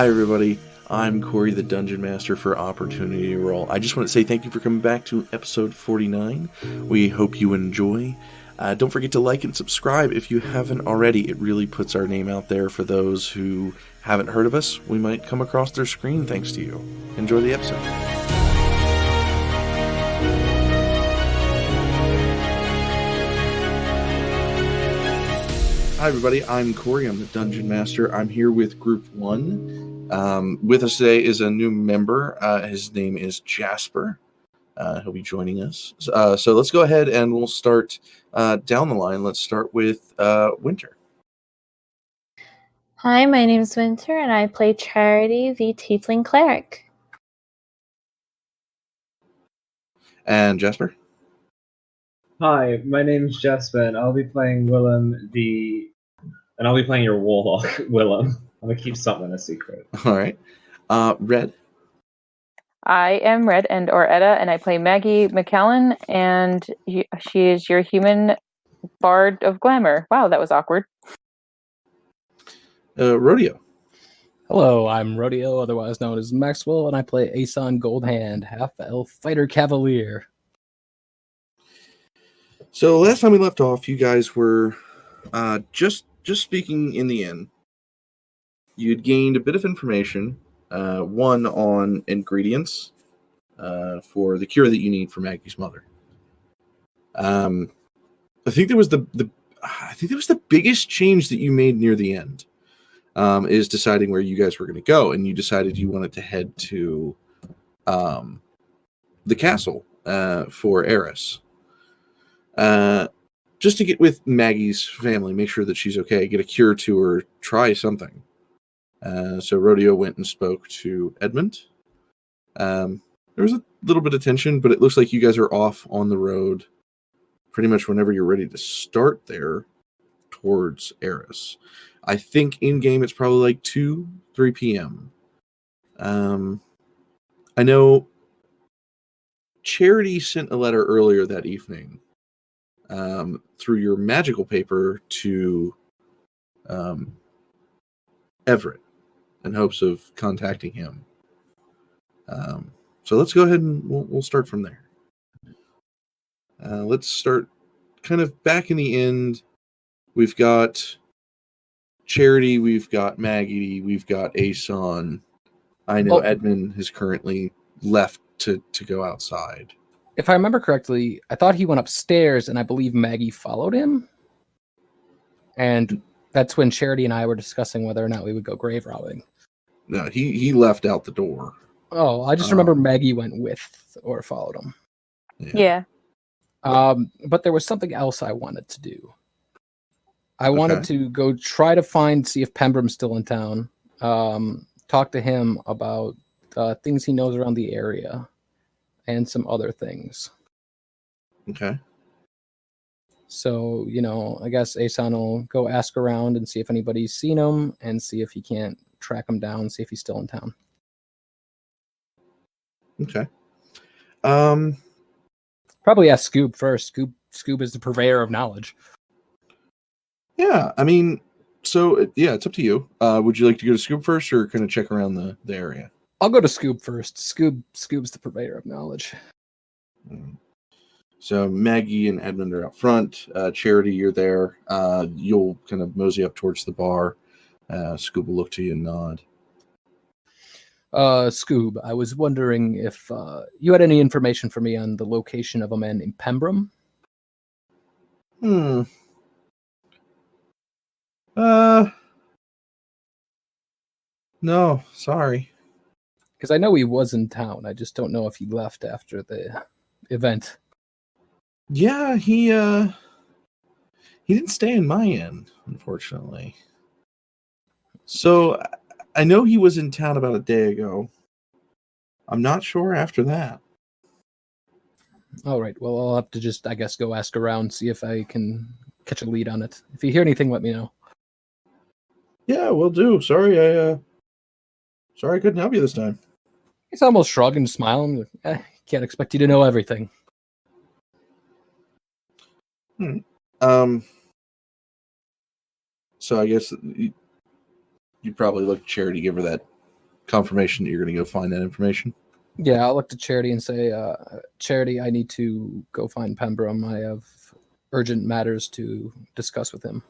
Hi everybody, I'm Corey, the Dungeon Master for Opportunity Roll. I just want to say thank you for coming back to episode 49. We hope you enjoy. Don't forget to like and subscribe if you haven't already. It really puts our name out there for those who haven't heard of us. We might come across their screen thanks to you. Enjoy the episode. Hi everybody, I'm Corey, I'm the Dungeon Master. I'm here with Group 1. With us today is a new member. His name is Jasper. He'll be joining us. So let's go ahead and we'll start down the line. Let's start with Winter. Hi, my name is Winter, and I play Charity, the Tiefling Cleric. And Jasper? Hi, my name is Jasper, and I'll be playing Willem, and I'll be playing your warlock, Willem. I'm gonna keep something a secret. All right. Red? I am Red or Etta, and I play Maggie McCallan, and she is your human bard of glamour. Wow, that was awkward. Rodeo. Hello, I'm Rodeo, otherwise known as Maxwell, and I play Aeson Goldhand, half-elf fighter cavalier. So last time we left off, you guys were just speaking in the inn. You'd gained a bit of information, one on ingredients for the cure that you need for Maggie's mother. I think there was the biggest change that you made near the end. Is deciding where you guys were going to go, and you decided you wanted to head to the castle for Eris. Just to get with Maggie's family, make sure that she's okay, get a cure to her, try something. So Rodeo went and spoke to Edmund. There was a little bit of tension, but it looks like you guys are off on the road pretty much whenever you're ready to start there towards Eris. I think in-game it's probably like 2-3 p.m. I know Charity sent a letter earlier that evening through your magical paper to Everett in hopes of contacting him. So let's go ahead and we'll start from there. Let's start kind of back in the end. We've got Charity, we've got Maggie, we've got Aeson. I know Edmund has currently left to go outside. If I remember correctly, I thought he went upstairs, and I believe Maggie followed him. And that's when Charity and I were discussing whether or not we would go grave robbing. No, he left out the door. Oh, I just remember Maggie went with or followed him. Yeah. But there was something else I wanted to do. I wanted to go try to see if Pembrum's still in town. Talk to him about things he knows around the area and some other things. Okay. So, I guess Aeson will go ask around and see if anybody's seen him and see if he can't track him down, see if he's still in town. Okay. Probably ask Scoob first. Scoob is the purveyor of knowledge. Yeah, I mean, so, yeah, it's up to you. Would you like to go to Scoob first or kind of check around the area? I'll go to Scoob first. Scoob's the purveyor of knowledge. So Maggie and Edmund are out front. Charity, you're there. You'll kind of mosey up towards the bar. Scoob will look to you and nod. Scoob, I was wondering if you had any information for me on the location of a man named Pembrum? No, sorry. Because I know he was in town. I just don't know if he left after the event. Yeah, he didn't stay in my inn, unfortunately. So I know he was in town about a day ago. I'm not sure after that. All right. Well, I'll have to just, I guess, go ask around, see if I can catch a lead on it. If you hear anything, let me know. Yeah, will do. Sorry I couldn't help you this time. He's almost shrugging and smiling. Can't expect you to know everything. So I guess you probably look at Charity, give her that confirmation that you're going to go find that information. Yeah, I'll look to Charity and say, Charity, I need to go find Pembrum. I have urgent matters to discuss with him.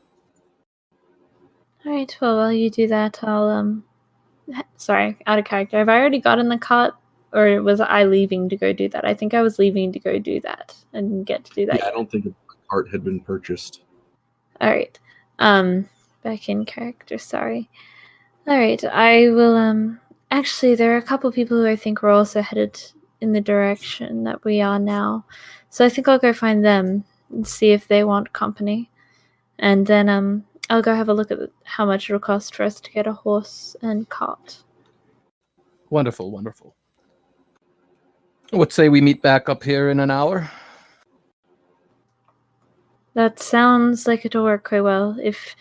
All right. Well, while you do that, I'll Sorry, out of character. Have I already gotten the cart, or was I leaving to go do that? I think I was leaving to go do that and get to do that. Yeah, I don't think the cart had been purchased. All right. Back in character. Sorry. All right. I will. Actually, there are a couple people who I think were also headed in the direction that we are now, so I think I'll go find them and see if they want company, and then I'll go have a look at how much it'll cost for us to get a horse and cart. Wonderful, wonderful. What say we meet back up here in an hour? That sounds like it'll work quite well. If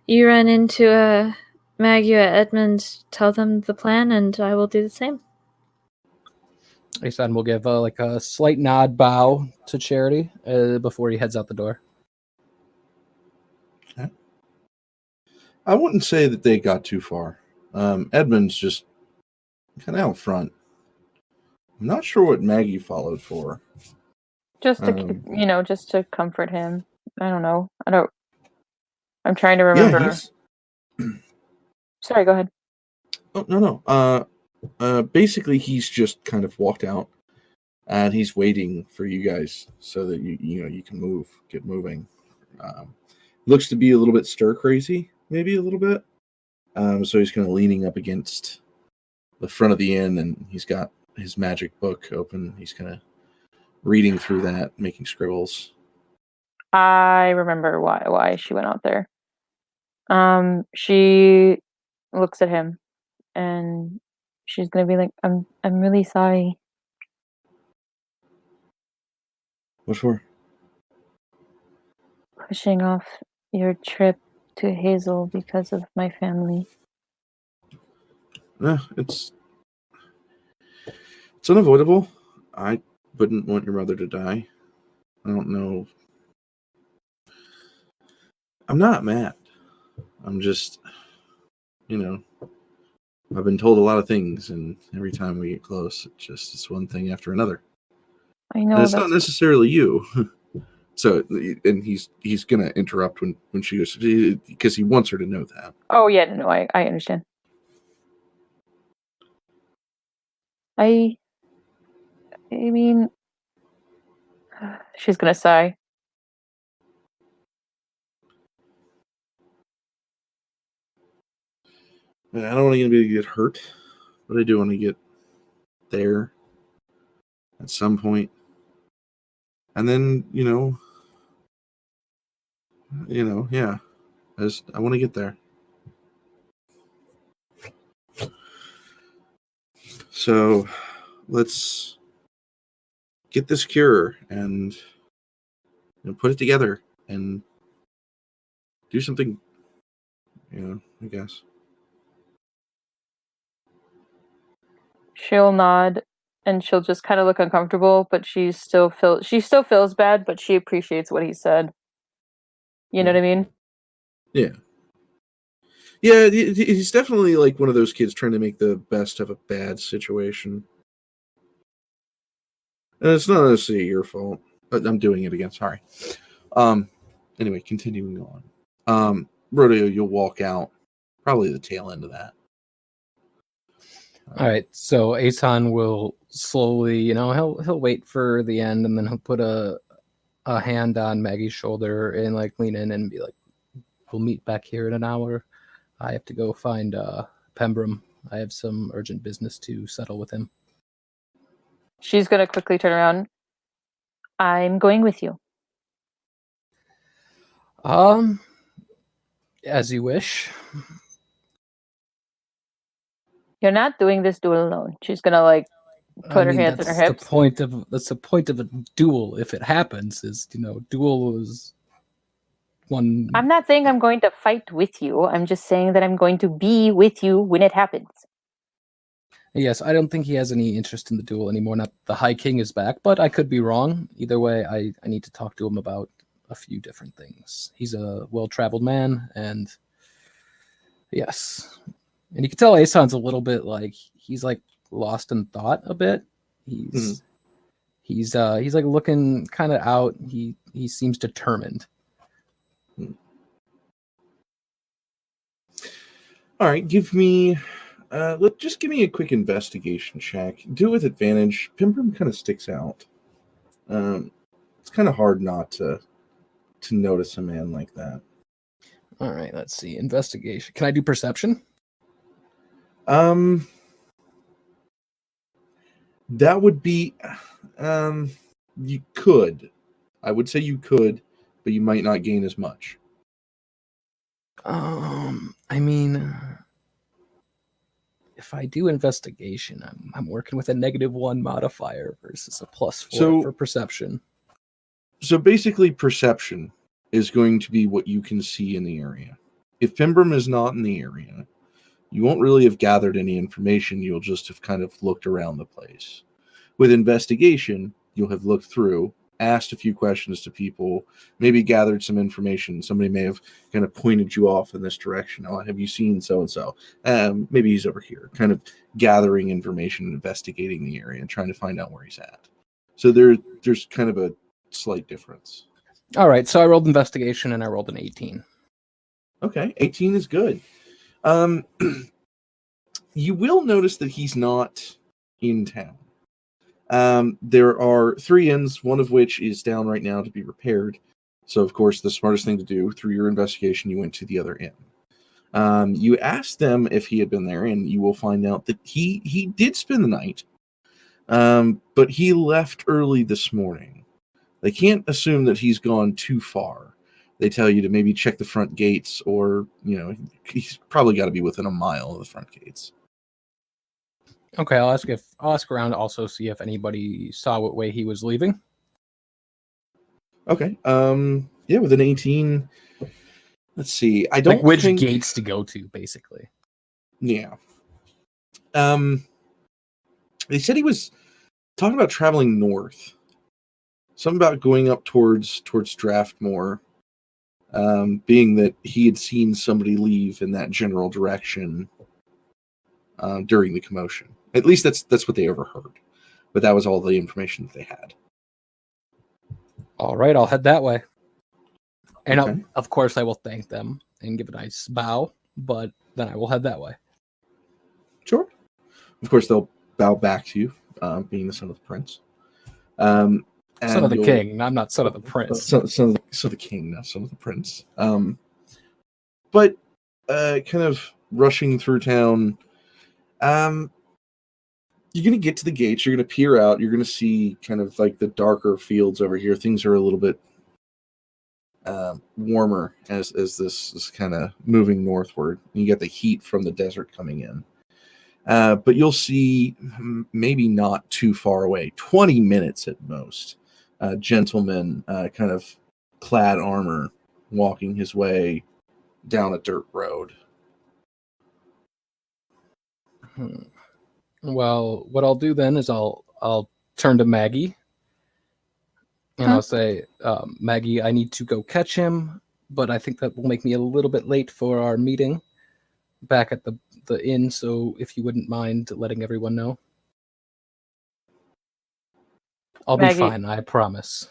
you run into Maggie or Edmund, tell them the plan, and I will do the same. Aeson will give like a slight nod bow to Charity before he heads out the door. Okay. I wouldn't say that they got too far. Edmund's just kind of out front. I'm not sure what Maggie followed for. Just to just to comfort him. I don't know. I'm trying to remember. Sorry, go ahead. Oh, no. Basically, he's just kind of walked out, and he's waiting for you guys so that you can get moving. Looks to be a little bit stir crazy, maybe a little bit. So he's kind of leaning up against the front of the inn, and he's got his magic book open. He's kind of reading through that, making scribbles. I remember why she went out there. She looks at him, and she's gonna be like, "I'm really sorry." What for? Pushing off your trip to Hazel because of my family. It's unavoidable. I wouldn't want your mother to die. I don't know. I'm not mad. I'm just, I've been told a lot of things, and every time we get close, it's one thing after another. I know. And it's not necessarily you. So, and he's gonna interrupt when she goes, because he wants her to know that. Oh yeah, no, I understand. I mean, she's gonna sigh. I don't want anybody to get hurt, but I do want to get there at some point. And then, yeah. I want to get there. So let's get this cure and put it together and do something, I guess. She'll nod and she'll just kind of look uncomfortable, but she still feels bad, but she appreciates what he said. You know what I mean? Yeah. Yeah, he's definitely like one of those kids trying to make the best of a bad situation. And it's not necessarily your fault. I'm doing it again, sorry. Anyway, continuing on. Rodeo, you'll walk out probably the tail end of that. All right, so Aeson will slowly, he'll wait for the end, and then he'll put a hand on Maggie's shoulder and like lean in and be like, "We'll meet back here in an hour. I have to go find Pembrum. I have some urgent business to settle with him." She's gonna quickly turn around. I'm going with you. As you wish. You're not doing this duel alone. She's gonna put her hands on her hips. That's the point of a duel. If it happens, is duel is one. I'm not saying I'm going to fight with you. I'm just saying that I'm going to be with you when it happens. Yes, I don't think he has any interest in the duel anymore. Not the High King is back, but I could be wrong. Either way, I need to talk to him about a few different things. He's a well-traveled man, and yes, And you can tell Aeson's a little bit like he's like lost in thought a bit. He's like looking kind of out. He seems determined. All right, give me give me a quick investigation check. Do it with advantage. Pimbram kind of sticks out. It's kind of hard not to notice a man like that. All right, let's see. Investigation. Can I do perception? That would be you could. I would say you could, but you might not gain as much. I mean, if I do investigation, I'm working with a -1 modifier versus a +4 for perception. So basically, perception is going to be what you can see in the area. If Pimbram is not in the area, you won't really have gathered any information. You'll just have kind of looked around the place. With investigation, you'll have looked through, asked a few questions to people, maybe gathered some information. Somebody may have kind of pointed you off in this direction. Oh, have you seen so-and-so? Maybe he's over here. Kind of gathering information, investigating the area, and trying to find out where he's at. So there's kind of a slight difference. All right, so I rolled investigation and I rolled an 18. Okay, 18 is good. You will notice that he's not in town. There are 3 inns, one of which is down right now to be repaired. So, of course, the smartest thing to do through your investigation, you went to the other inn. You asked them if he had been there, and you will find out that he did spend the night, but he left early this morning. They can't assume that he's gone too far. They tell you to maybe check the front gates, or, he's probably got to be within a mile of the front gates. Okay, I'll ask around to also see if anybody saw what way he was leaving. Okay. With an 18, let's see. I don't which think gates to go to, basically. Yeah. They said he was talking about traveling north. Something about going up towards Draftmore. Being that he had seen somebody leave in that general direction during the commotion. At least that's what they overheard. But that was all the information that they had. All right, I'll head that way. And Okay. of course, I will thank them and give a nice bow, but then I will head that way. Sure. Of course, they'll bow back to you, being the son of the prince. Son of the king. I'm not son of the prince. Son of the king, not son of the prince. But kind of rushing through town, you're going to get to the gates. You're going to peer out. You're going to see kind of like the darker fields over here. Things are a little bit warmer as this is kind of moving northward. You get the heat from the desert coming in. But you'll see, maybe not too far away, 20 minutes at most, gentleman, kind of clad armor, walking his way down a dirt road. Well, what I'll do then is I'll turn to Maggie, and I'll say, Maggie, I need to go catch him, but I think that will make me a little bit late for our meeting back at the inn, so if you wouldn't mind letting everyone know. I'll be fine, I promise.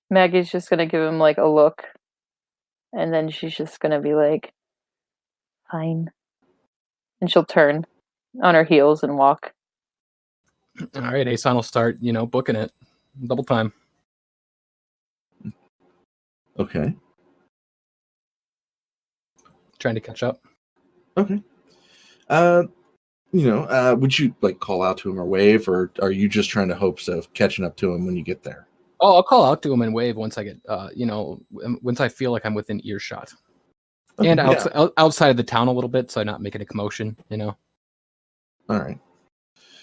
Maggie's just going to give him like a look, and then she's just going to be like, fine. And she'll turn on her heels and walk. All right, Aeson will start, booking it. Double time. Okay. Trying to catch up. Okay. Would you like call out to him or wave, or are you just trying to hopes of catching up to him when you get there? Oh, I'll call out to him and wave once I get, once I feel like I'm within earshot. Okay, and outside of the town a little bit, so I'm not making a commotion, All right.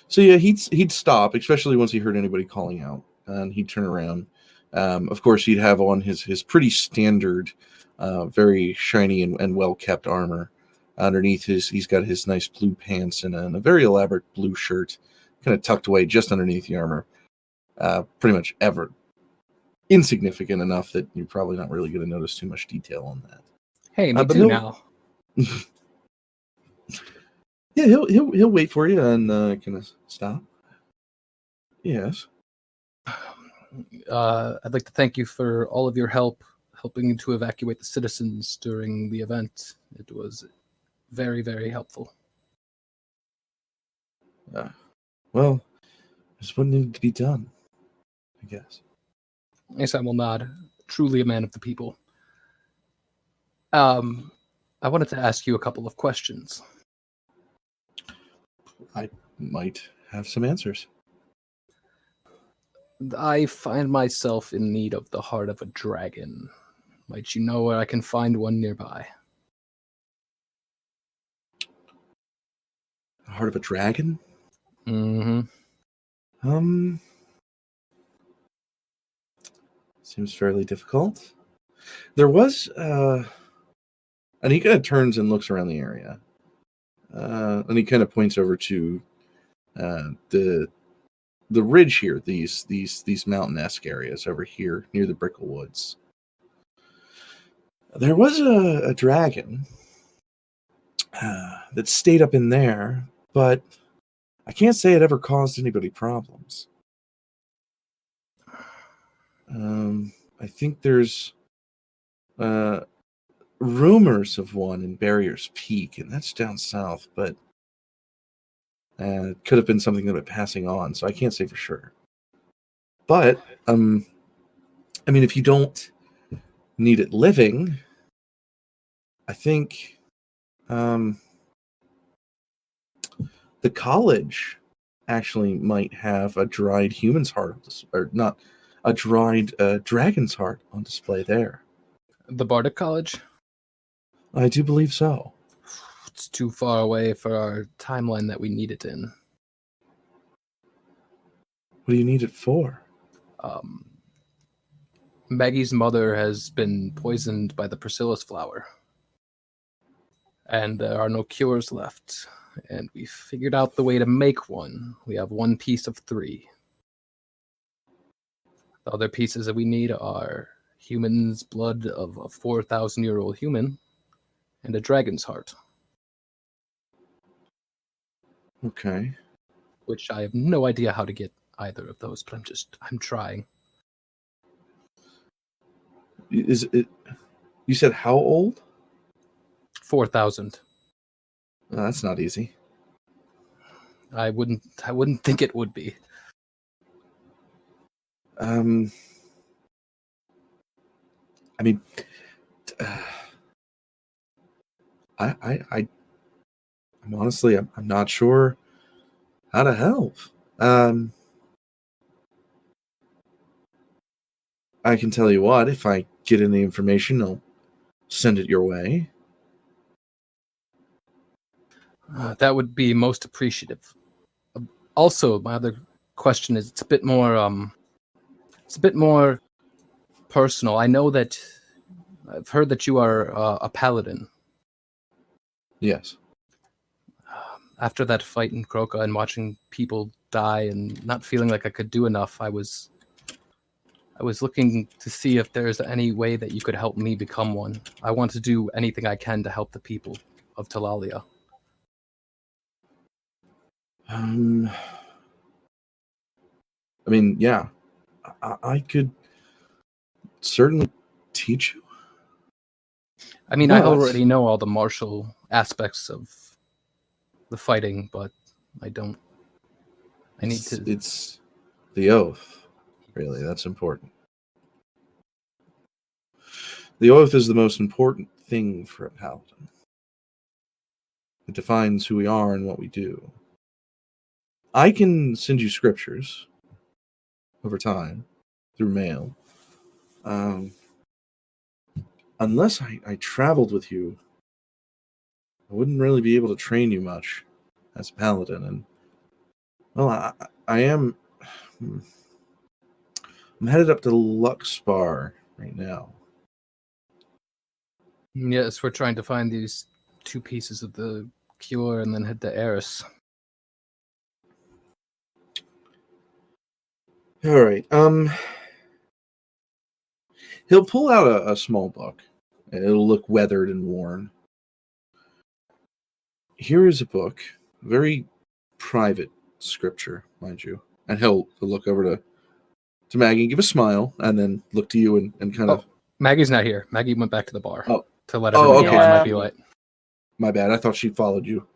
So yeah, he'd stop, especially once he heard anybody calling out, and he'd turn around. Of course, he'd have on his pretty standard, very shiny and well-kept armor. Underneath he's got his nice blue pants and a very elaborate blue shirt, kind of tucked away just underneath the armor. Pretty much insignificant enough that you're probably not really going to notice too much detail on that. Hey, me too now. Yeah, he'll wait for you and kind of stop. Yes. I'd like to thank you for all of your help helping to evacuate the citizens during the event. It was very, very helpful. Well, there's what needed to be done, I guess. Aeson will nod. Truly a man of the people. I wanted to ask you a couple of questions. I might have some answers. I find myself in need of the heart of a dragon. Might you know where I can find one nearby? The heart of a dragon? Mm-hmm. Seems fairly difficult. There was, and he kind of turns and looks around the area. And he kind of points over to the ridge here, these mountain-esque areas over here near the Brickle Woods. There was a dragon that stayed up in there, but I can't say it ever caused anybody problems. I think there's rumors of one in Barrier's Peak, and that's down south, but it could have been something that was passing on, so I can't say for sure. But, I mean, if you don't need it living, I think the college actually might have a dried human's heart, or not, a dried dragon's heart on display there. The Bardic College? I do believe so. It's too far away for our timeline that we need it in. What do you need it for? Maggie's mother has been poisoned by the Priscilla's flower. And there are no cures left. And we figured out the way to make one. We have one piece of 3. The other pieces that we need are human's blood of a 4,000-year-old human and a dragon's heart. Okay. Which I have no idea how to get either of those, but I'm trying. Is it? You said how old? 4,000. That's not easy. I wouldn't think it would be. I mean, I'm honestly, I'm not sure how to help. I can tell you what, if I get any information, I'll send it your way. That would be most appreciative. Also, my other question is it's a bit more personal. I know that I've heard that you are a paladin. Yes. After that fight in Croca and watching people die and not feeling like I could do enough, I was looking to see if there's any way that you could help me become one. I want to do anything I can to help the people of Talalia. I mean, yeah, I could certainly teach you. I mean, No, I that's- already know all the martial aspects of the fighting, but I don't. I need to. It's the oath, really. That's important. The oath is the most important thing for a paladin. It defines who we are and what we do. I can send you scriptures over time through mail. Unless I traveled with you, I wouldn't really be able to train you much as a paladin. And well, I'm headed up to Luxbar right now. Yes, we're trying to find these 2 pieces of the cure and then head to Eris. All right. He'll pull out a small book. It'll look weathered and worn. here is a book, very private scripture, mind you. And he'll look over to Maggie, give a smile, and then look to you and kind of... Maggie's not here. Maggie went back to the bar to let Oh, everybody okay. know I Yeah. might be late. My bad. I thought she followed you.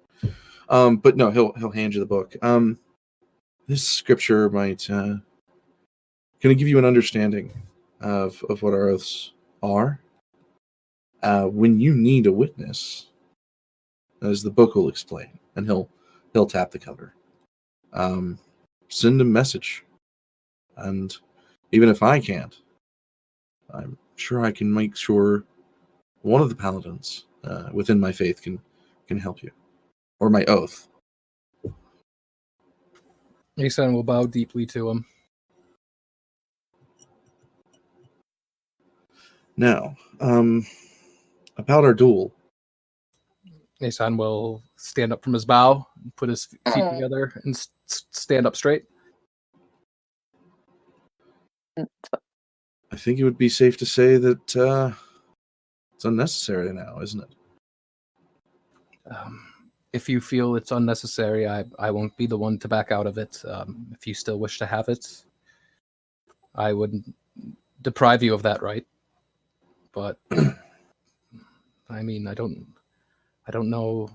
But no, he'll hand you the book. This scripture might kind of give you an understanding of what our oaths are. When you need a witness, as the book will explain, and he'll tap the cover. Send a message, and even if I can't, I'm sure I can make sure one of the paladins within my faith can help you, or my oath. Aeson will bow deeply to him. Now, about our duel. Aeson will stand up from his bow, put his feet together, and stand up straight. I think it would be safe to say that it's unnecessary now, isn't it? If you feel it's unnecessary, I won't be the one to back out of it. If you still wish to have it, I wouldn't deprive you of that right. But I mean, I don't know.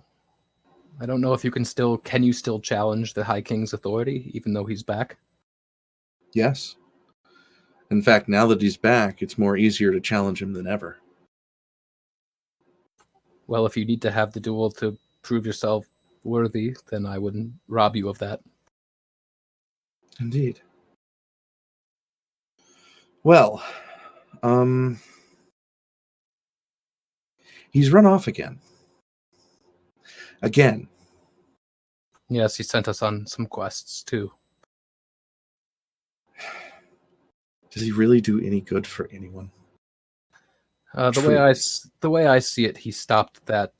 I don't know if you can you still challenge the High King's authority, even though he's back? Yes. In fact, now that he's back, it's more easier to challenge him than ever. Well, if you need to have the duel to prove yourself worthy, then I wouldn't rob you of that. Indeed. Well, he's run off again. Again. Yes, he sent us on some quests too. Does he really do any good for anyone? The way I see it, he stopped that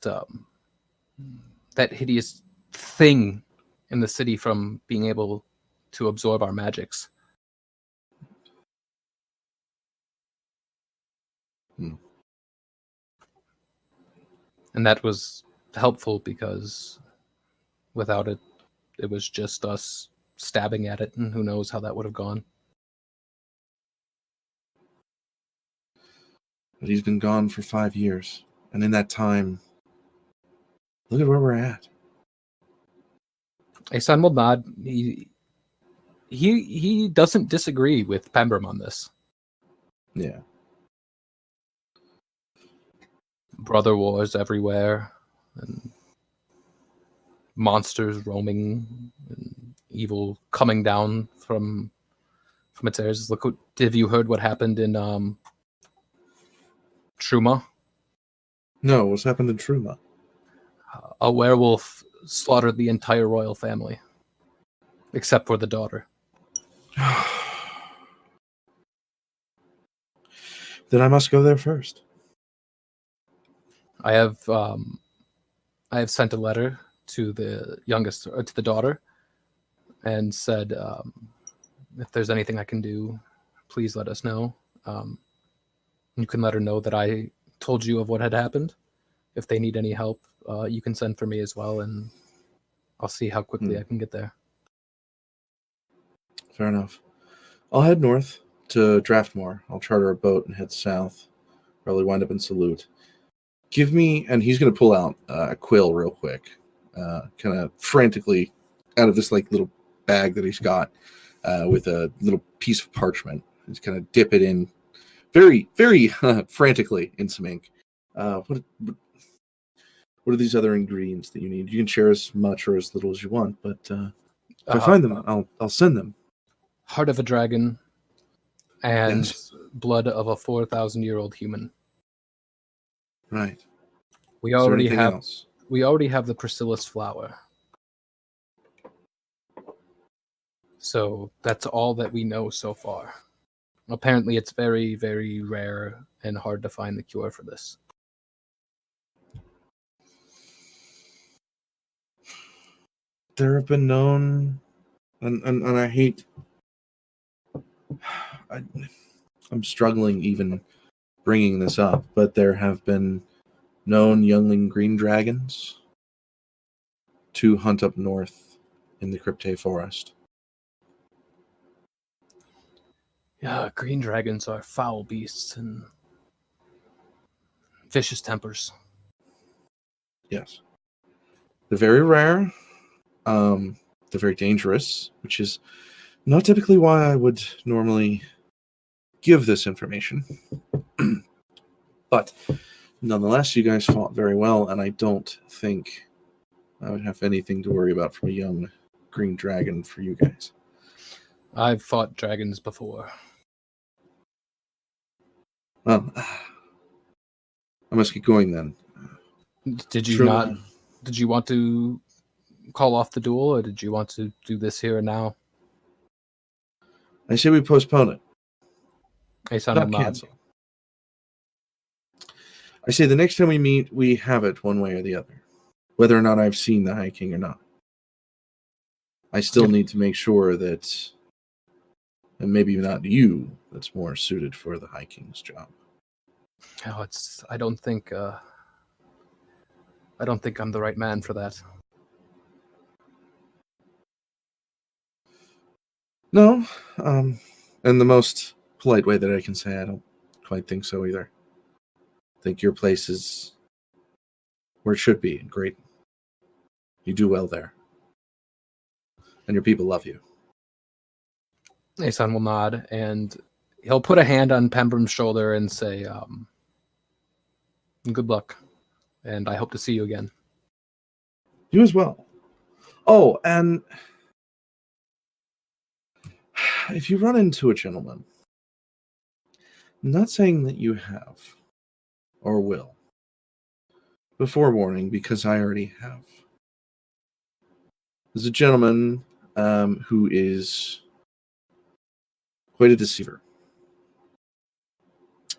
hideous thing in the city from being able to absorb our magics. And that was helpful because without it, it was just us stabbing at it, and who knows how that would have gone. But he's been gone for 5 years. And in that time, look at where we're at. Aeson will nod. He doesn't disagree with Pembroke on this. Yeah. Brother wars everywhere, and monsters roaming, and evil coming down from its airs. Have you heard what happened in Truma? No, what's happened in Truma? A werewolf slaughtered the entire royal family, except for the daughter. Then I must go there first. I have sent a letter to the youngest, or to the daughter, and said, if there's anything I can do, please let us know. You can let her know that I told you of what had happened. If they need any help, you can send for me as well, and I'll see how quickly I can get there. Fair enough. I'll head north to Draftmore. I'll charter a boat and head south. Probably wind up in Salute. Give me, and he's going to pull out a quill real quick, kind of frantically out of this like little bag that he's got with a little piece of parchment. He's kind of dip it in very, very frantically in some ink. What are these other ingredients that you need? You can share as much or as little as you want, but if I find them, I'll send them. Heart of a dragon and Yes. blood of a 4,000-year-old human. Right. We Is there already anything have else? the Priscilla's flower. So that's all that we know so far. Apparently it's very, very rare and hard to find the cure for this. There have been known, and I hate, I'm struggling even bringing this up, but there have been known youngling green dragons to hunt up north in the Crypte Forest. Yeah, green dragons are foul beasts and vicious tempers. Yes. They're very rare. They're very dangerous, which is not typically why I would normally give this information. But nonetheless, you guys fought very well, and I don't think I would have anything to worry about from a young green dragon for you guys. I've fought dragons before. Well, I must get going then. Did you Sure. not? Did you want to call off the duel, or did you want to do this here and now? I say we postpone it. Aeson will Not nod. cancel. I say the next time we meet, we have it one way or the other. Whether or not I've seen the High King or not. I still need to make sure that, and maybe not you, that's more suited for the High King's job. Oh, I don't think I'm the right man for that. No, in the most polite way that I can say, I don't quite think so either. I think your place is where it should be. Great. You do well there. And your people love you. Aeson will nod, and he'll put a hand on Pembrum's shoulder and say, good luck, and I hope to see you again. You as well. Oh, and if you run into a gentleman, I'm not saying that you have or will, but forewarning, because I already have. There's a gentleman who is quite a deceiver.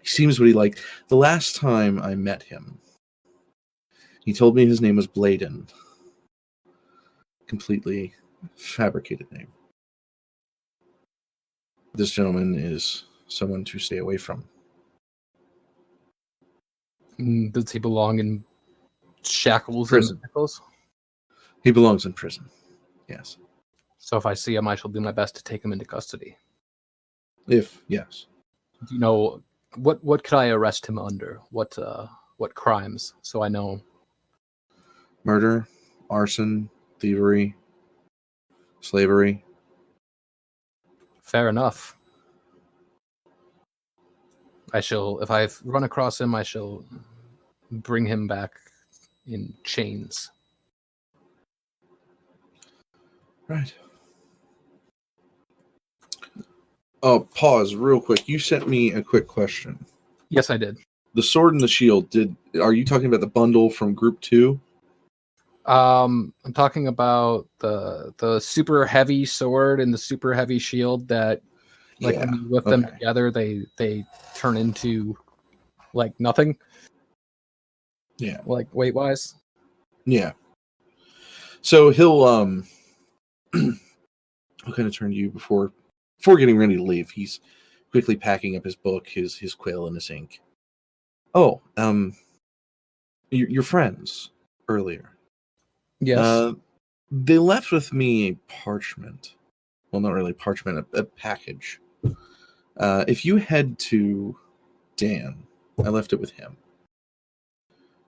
He seems what he liked. The last time I met him, he told me his name was Bladen. Completely fabricated name. This gentleman is someone to stay away from. Does he belong in shackles Prison. and shackles? He belongs in prison. Yes. So if I see him, I shall do my best to take him into custody. Yes. Do you know what could I arrest him under? What crimes? So I know. Murder, arson, thievery, slavery. Fair enough. If I run across him, I shall bring him back in chains. Right. Oh, pause real quick. You sent me a quick question. Yes, I did. The sword and the shield, are you talking about the bundle from group 2? I'm talking about the super heavy sword and the super heavy shield that, like, when you whip them together, they turn into like nothing. Yeah. Like weight wise. Yeah. So he'll I'll kind of turn to you before getting ready to leave. He's quickly packing up his book, his quill, and his ink. Oh, your friends earlier. Yes. They left with me a parchment. Well, not really parchment, a package. If you head to Dan, I left it with him.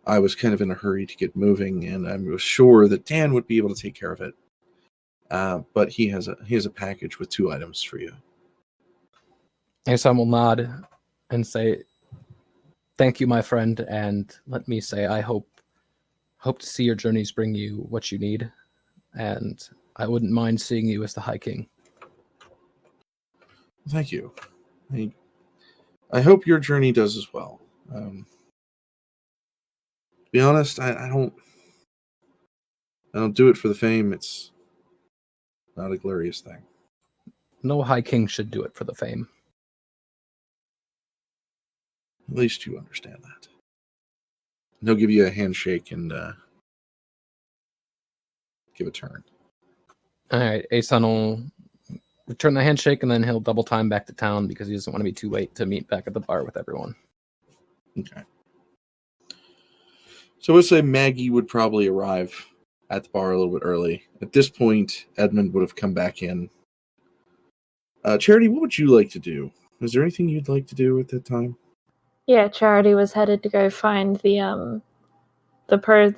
I was kind of in a hurry to get moving, and I was sure that Dan would be able to take care of it. But he has a package with 2 items for you. Aeson will nod and say, "Thank you, my friend, and let me say I hope to see your journeys bring you what you need, and I wouldn't mind seeing you as the High King." Thank you. I hope your journey does as well. To be honest, I don't do it for the fame. It's not a glorious thing. No High King should do it for the fame. At least you understand that. And he'll give you a handshake and give a turn. All right, Aeson will return the handshake, and then he'll double time back to town because he doesn't want to be too late to meet back at the bar with everyone. Okay. So let's say Maggie would probably arrive at the bar a little bit early. At this point, Edmund would have come back in. Charity, what would you like to do? Is there anything you'd like to do at that time? Yeah, Charity was headed to go find the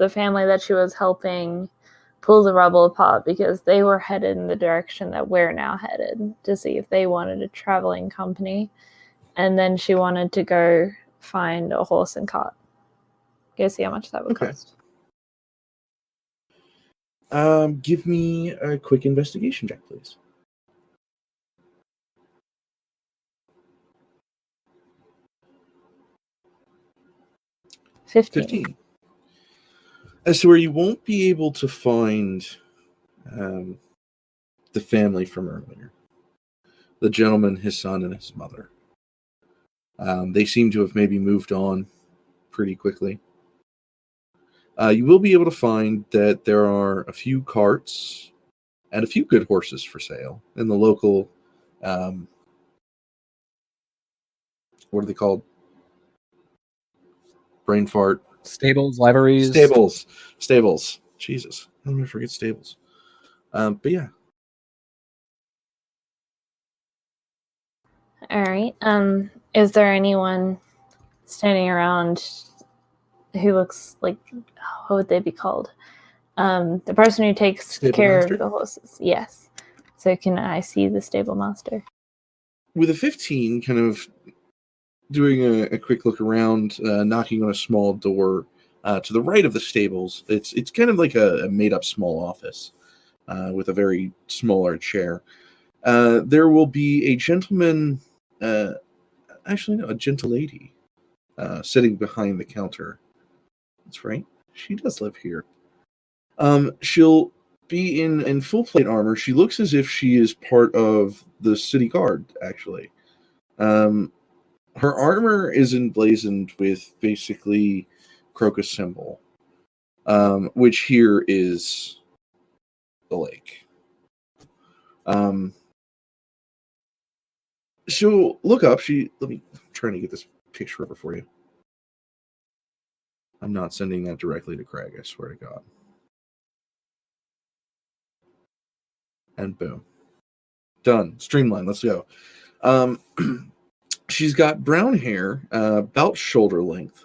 family that she was helping pull the rubble apart, because they were headed in the direction that we're now headed, to see if they wanted a traveling company. And then she wanted to go find a horse and cart. Go see how much that would cost. Give me a quick investigation check, please. 15. As to where you won't be able to find the family from earlier. The gentleman, his son, and his mother. They seem to have maybe moved on pretty quickly. You will be able to find that there are a few carts and a few good horses for sale in the local, what are they called? Brain fart. Stables, liveries. Stables. Jesus, how did I forget stables? But yeah. All right. Is there anyone standing around who looks like, what would they be called? The person who takes Stable care master? of the horses. Yes. So can I see the stable master? With a 15, kind of doing a quick look around, knocking on a small door to the right of the stables. It's kind of like a made-up small office with a very smaller chair. There will be a gentleman, actually no, a gentle lady, sitting behind the counter. That's right, she does live here. She'll be in full plate armor. She looks as if she is part of the city guard, actually. Her armor is emblazoned with basically Crocus symbol, which here is the lake. She'll look up. I'm trying to get this picture of her for you. I'm not sending that directly to Craig, I swear to God. And boom. Done. Streamline. Let's go. She's got brown hair, about shoulder length.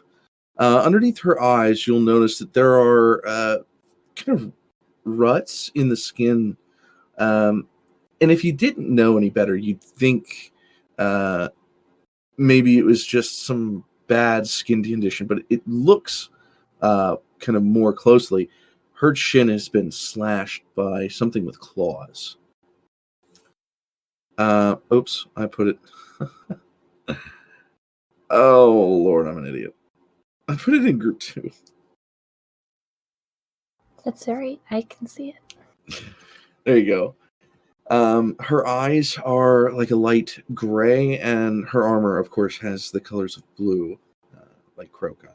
Underneath her eyes, you'll notice that there are kind of ruts in the skin. And if you didn't know any better, you'd think maybe it was just some bad skin condition, but it looks kind of more closely. Her chin has been slashed by something with claws. Oops, I put it... Oh, Lord, I'm an idiot. I put it in group 2. That's all right. I can see it. There you go. Her eyes are like a light gray, and her armor, of course, has the colors of blue, like Croca.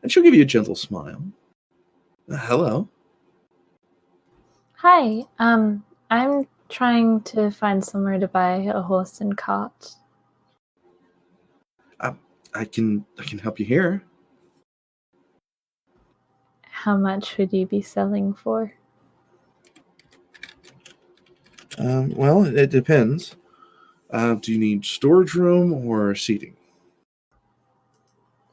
And she'll give you a gentle smile. Hello. Hi. I'm trying to find somewhere to buy a horse and cart. I can help you here. How much would you be selling for? Well, it depends. Do you need storage room or seating?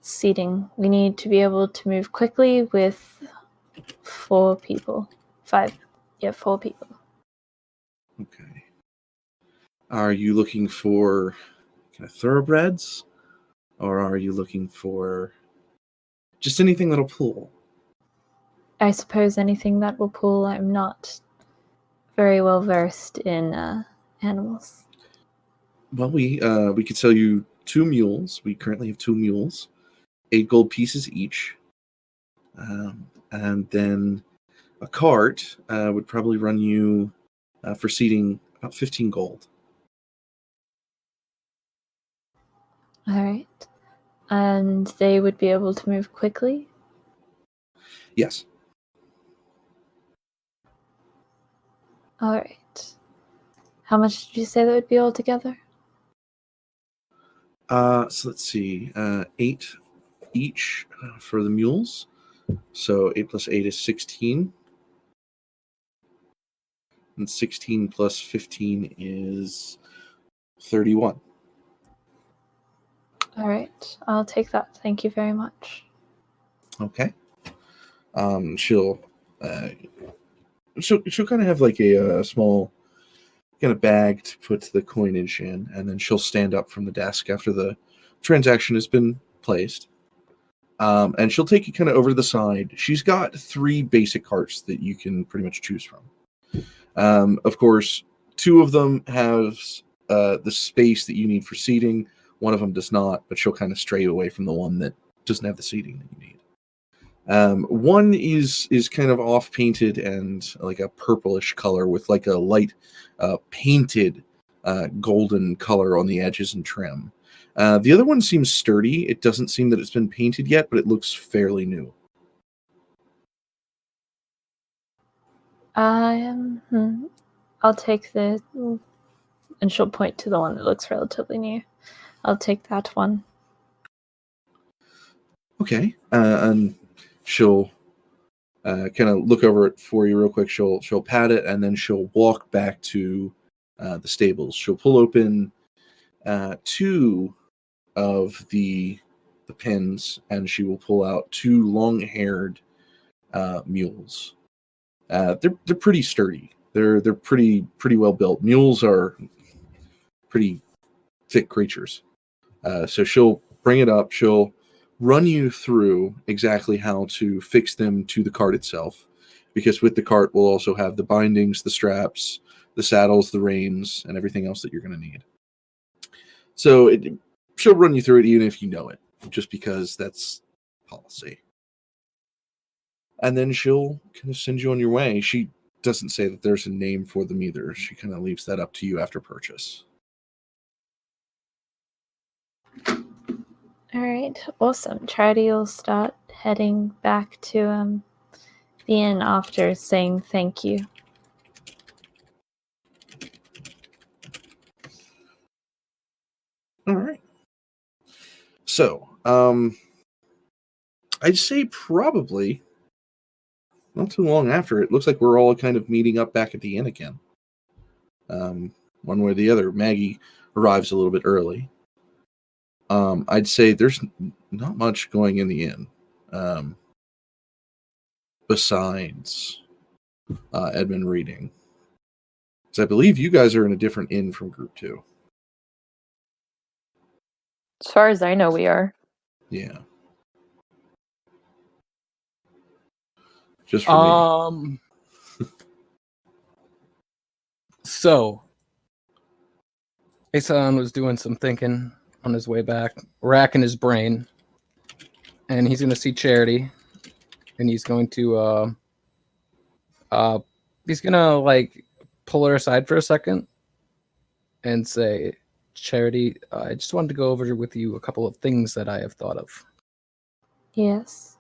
Seating. We need to be able to move quickly with 4 people. 5. Yeah, 4 people. Okay. Are you looking for kind of thoroughbreds? Or are you looking for just anything that'll pull? I suppose anything that will pull. I'm not very well versed in animals. Well, we could sell you 2 mules. We currently have 2 mules, 8 gold pieces each. And then a cart would probably run you for seating about 15 gold. All right. And they would be able to move quickly? Yes. All right. How much did you say that would be altogether? So let's see. 8 each for the mules. So 8 plus 8 is 16. And 16 plus 15 is 31. All right, I'll take that. Thank you very much. Okay. She'll kind of have like a small kind of bag to put the coinage in, and then she'll stand up from the desk after the transaction has been placed. And she'll take you kind of over to the side. She's got 3 basic carts that you can pretty much choose from. Of course, 2 of them have the space that you need for seating. One of them does not, but she'll kind of stray away from the one that doesn't have the seating that you need. One is kind of off painted and like a purplish color with like a light painted golden color on the edges and trim. The other one seems sturdy. It doesn't seem that it's been painted yet, but it looks fairly new. I'll take the, and she'll point to the one that looks relatively new. I'll take that one. Okay, and she'll kind of look over it for you real quick. She'll pat it, and then she'll walk back to the stables. She'll pull open 2 of the pins, and she will pull out 2 long-haired mules. They're pretty sturdy. They're pretty well built. Mules are pretty thick creatures. So she'll bring it up. She'll run you through exactly how to fix them to the cart itself, because with the cart we'll also have the bindings, the straps, the saddles, the reins, and everything else that you're going to need. So she'll run you through it even if you know it, just because that's policy. And then she'll kind of send you on your way. She doesn't say that there's a name for them either. She kind of leaves that up to you after purchase. All right, awesome. Charity will start heading back to the inn after saying thank you. All right. So, I'd say probably not too long after, it looks like we're all kind of meeting up back at the inn again. One way or the other. Maggie arrives a little bit early. I'd say there's not much going in the inn. Besides Edmund reading. Because I believe you guys are in a different inn from Group 2. As far as I know, we are. Yeah. Just for me. So Aeson was doing some thinking on his way back, racking his brain, and he's going to see Charity, and he's going to like pull her aside for a second and say, Charity, I just wanted to go over with you a couple of things that I have thought of. Yes.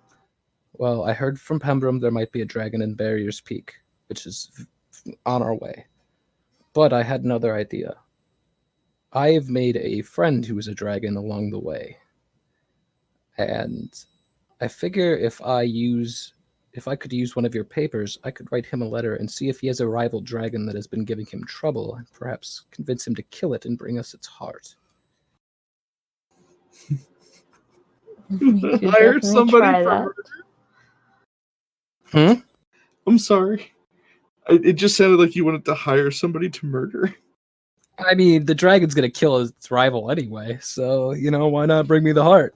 Well, I heard from Pembroke there might be a dragon in Barrier's Peak, which is on our way. But I had another idea. I have made a friend who is a dragon along the way. And I figure if I could use one of your papers, I could write him a letter and see if he has a rival dragon that has been giving him trouble, and perhaps convince him to kill it and bring us its heart. Hire somebody for murder. I'm sorry. It just sounded like you wanted to hire somebody to murder. I mean, the dragon's going to kill its rival anyway, so, why not bring me the heart?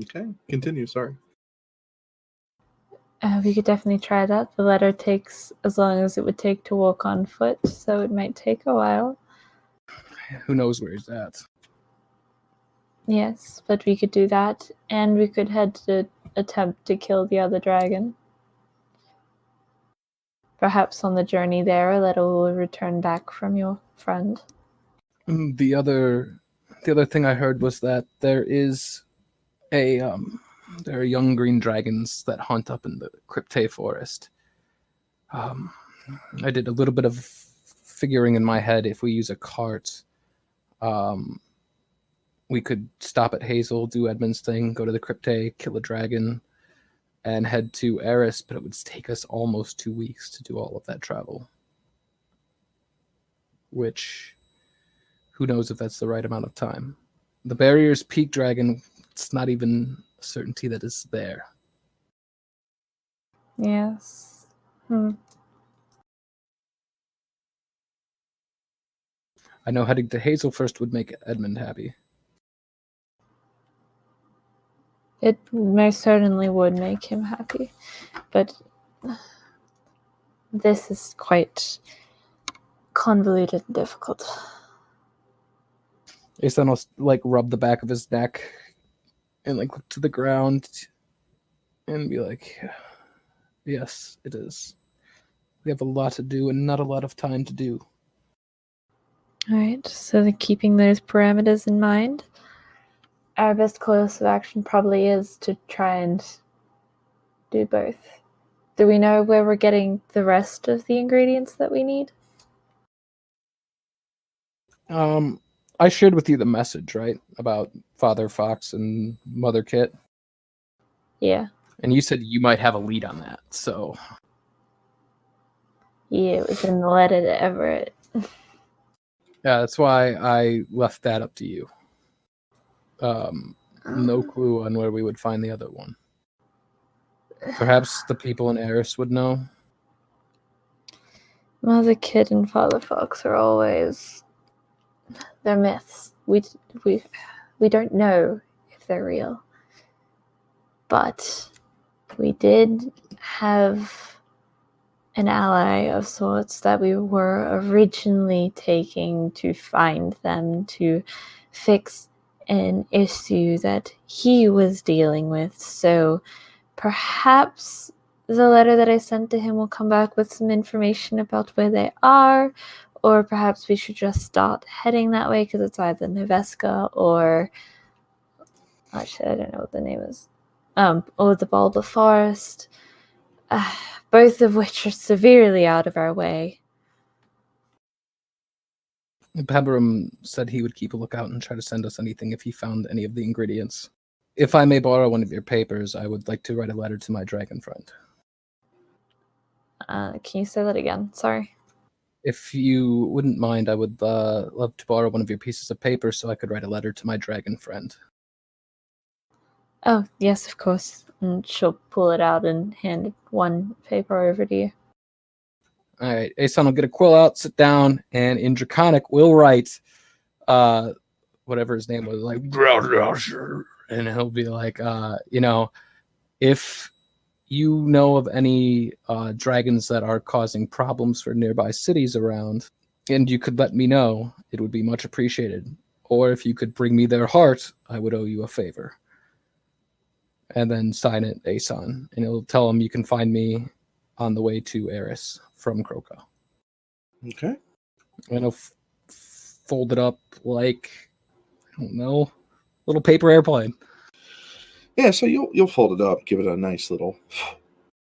Okay, continue, sorry. We could definitely try that. The letter takes as long as it would take to walk on foot, so it might take a while. Who knows where he's at? Yes, but we could do that, and we could head to attempt to kill the other dragon. Perhaps on the journey there, a letter will return back from your friend. The other thing I heard was that there are young green dragons that hunt up in the Crypte forest. I did a little bit of figuring in my head. If we use a cart, we could stop at Hazel, do Edmund's thing, go to the Crypte, kill a dragon, and head to Eris, but it would take us almost 2 weeks to do all of that travel. Which, who knows if that's the right amount of time. The Barrier's Peak Dragon, it's not even a certainty that it's there. Yes. I know heading to Hazel first would make Edmund happy. It most certainly would make him happy, but this is quite convoluted and difficult. Aeson will like rub the back of his neck and like look to the ground and be like, yes, it is. We have a lot to do and not a lot of time to do. All right, so keeping those parameters in mind, our best course of action probably is to try and do both. Do we know where we're getting the rest of the ingredients that we need? I shared with you the message, right? About Father Fox and Mother Kit. Yeah. And you said you might have a lead on that, so... Yeah, it was in the letter to Everett. Yeah, that's why I left that up to you. No clue on where we would find the other one. Perhaps the people in Eris would know. Mother Kid and Father Fox are always... they're myths. We don't know if they're real. But we did have an ally of sorts that we were originally taking to find them, to fix an issue that he was dealing with. So perhaps the letter that I sent to him will come back with some information about where they are, or perhaps we should just start heading that way because it's either Noveska or... actually, I don't know what the name is. Or the Bulba Forest. Both of which are severely out of our way. Pemberum said he would keep a lookout and try to send us anything if he found any of the ingredients. If I may borrow one of your papers, I would like to write a letter to my dragon friend. Can you say that again? Sorry. If you wouldn't mind, I would love to borrow one of your pieces of paper so I could write a letter to my dragon friend. Oh, yes, of course. And she'll pull it out and hand one paper over to you. All right, Aeson will get a quill out, sit down, and in Draconic will write whatever his name was, like, and he'll be like, if you know of any dragons that are causing problems for nearby cities around, and you could let me know, it would be much appreciated. Or if you could bring me their heart, I would owe you a favor. And then sign it, Aeson, and it'll tell him you can find me on the way to Eris from Kroko. Okay. And he'll fold it up like, I don't know, little paper airplane. Yeah, so you'll fold it up, give it a nice little,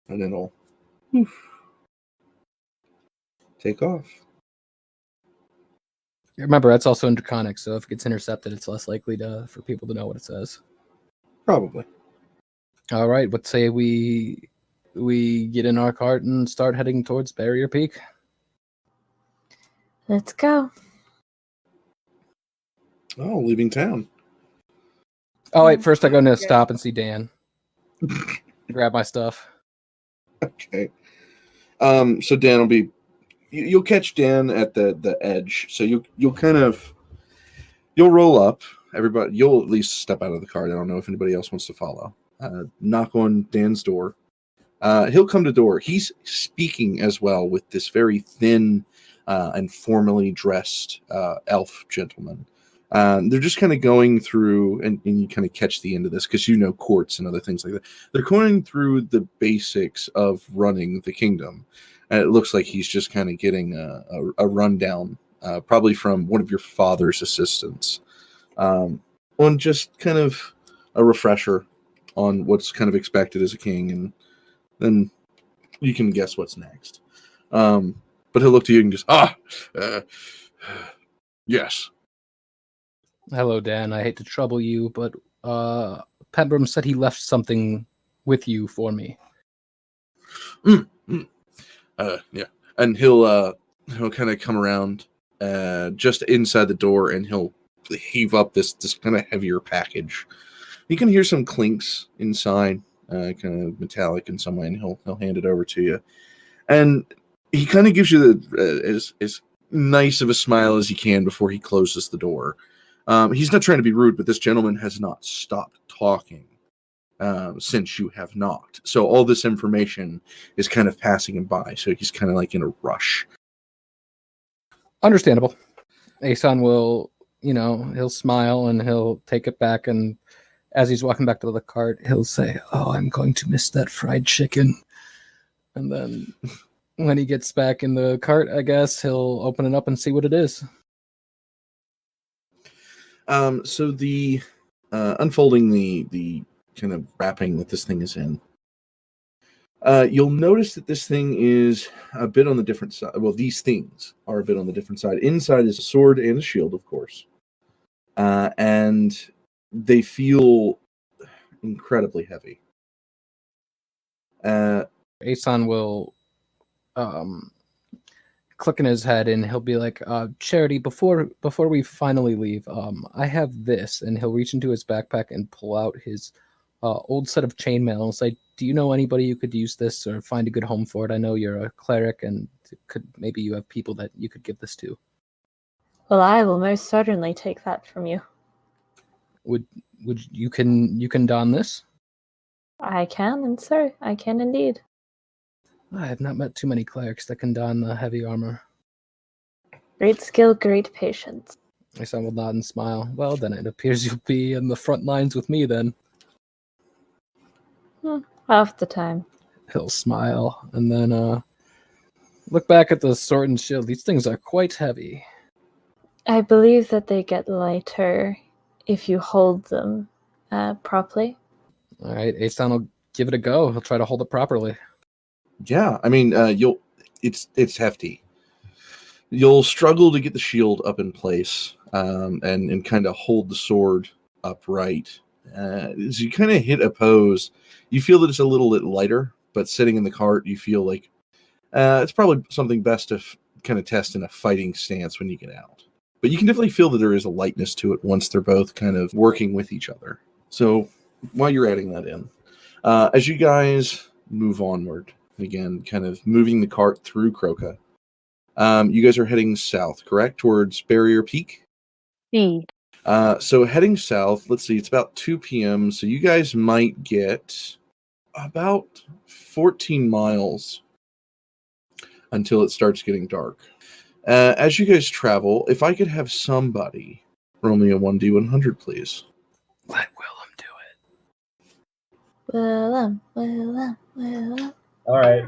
and then it'll take off. Remember, that's also in Draconic, so if it gets intercepted, it's less likely for people to know what it says. Probably. All right, let's say we get in our cart and start heading towards Barrier Peak. Let's go. Oh, leaving town. Oh, wait, first I'm going to stop and see Dan. Grab my stuff. Okay. So Dan will be... You'll catch Dan at the edge. So you'll roll up. Everybody, you'll at least step out of the cart. I don't know if anybody else wants to follow. Knock on Dan's door. He'll come to the door. He's speaking as well with this very thin and formally dressed elf gentleman. They're just kind of going through, and you kind of catch the end of this because you know courts and other things like that. They're going through the basics of running the kingdom. And it looks like he's just kind of getting a rundown, probably from one of your father's assistants, on just kind of a refresher on what's kind of expected as a king, and then you can guess what's next. But he'll look to you and just, yes. Hello, Dan. I hate to trouble you, but Pembroke said he left something with you for me. Yeah, and he'll kind of come around just inside the door, and he'll heave up this kind of heavier package. You can hear some clinks inside, kind of metallic in some way, and he'll hand it over to you. And he kind of gives you as nice of a smile as he can before he closes the door. He's not trying to be rude, but this gentleman has not stopped talking since you have knocked. So all this information is kind of passing him by. So he's kind of like in a rush. Understandable. Aeson will, he'll smile and he'll take it back. And as he's walking back to the cart, he'll say, "Oh, I'm going to miss that fried chicken." And then when he gets back in the cart, I guess he'll open it up and see what it is. So the unfolding the kind of wrapping that this thing is in, you'll notice that this thing is a bit on the different side. Well, these things are a bit on the different side. Inside is a sword and a shield, of course, and they feel incredibly heavy. Aeson will click in his head and he'll be like, "Charity, before we finally leave, I have this," and he'll reach into his backpack and pull out his old set of chainmail and say, "Do you know anybody who could use this or find a good home for it? I know you're a cleric and maybe you have people that you could give this to." Well, I will most certainly take that from you. Would you can don this? I can, and sir, I can indeed. I have not met too many clerics that can don the heavy armor. Great skill, great patience. Aeson will nod and smile. Well, then it appears you'll be in the front lines with me then. Half the time. He'll smile and then look back at the sword and shield. These things are quite heavy. I believe that they get lighter if you hold them properly. All right, Aeson will give it a go. He'll try to hold it properly. Yeah, I mean, it's hefty. You'll struggle to get the shield up in place and kind of hold the sword upright. As you kind of hit a pose, you feel that it's a little bit lighter, but sitting in the cart, you feel like it's probably something best to kind of test in a fighting stance when you get out. But you can definitely feel that there is a lightness to it once they're both kind of working with each other. So while you're adding that in, as you guys move onward, again, kind of moving the cart through Croca, you guys are heading south, correct? Towards Barrier Peak? So heading south, let's see, it's about 2 p.m., so you guys might get about 14 miles until it starts getting dark. As you guys travel, if I could have somebody roll me a 1d100, please. Let Willem do it. Willem. All right.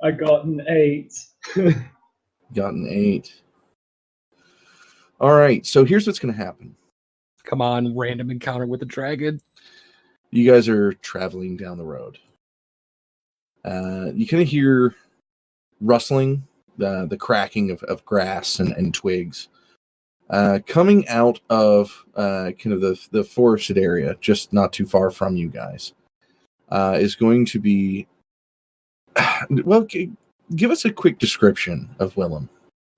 I got an 8. Got an 8. All right, so here's what's going to happen. Come on, random encounter with a dragon. You guys are traveling down the road. You kind of hear rustling, the cracking of grass and twigs. Coming out of kind of the forested area, just not too far from you guys, is going to be... Well, give us a quick description of Willem,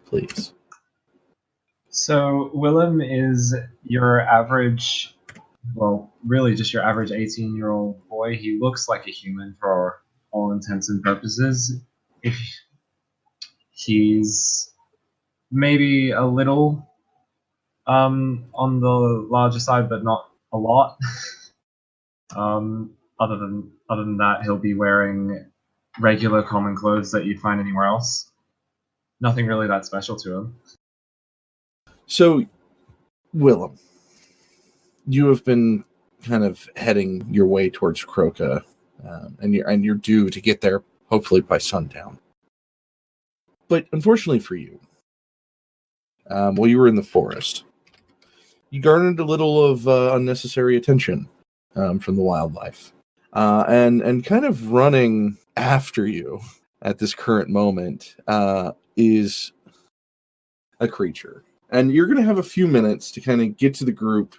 please. So Willem is your average, well, really just your average 18-year-old boy. He looks like a human for all intents and purposes. If he's maybe a little on the larger side, but not a lot. Other than that, he'll be wearing regular common clothes that you'd find anywhere else. Nothing really that special to him. So, Willem, you have been kind of heading your way towards Croca, and you're due to get there hopefully by sundown. But unfortunately for you, while you were in the forest, you garnered a little of unnecessary attention from the wildlife, and kind of running after you at this current moment is a creature. And you're going to have a few minutes to kind of get to the group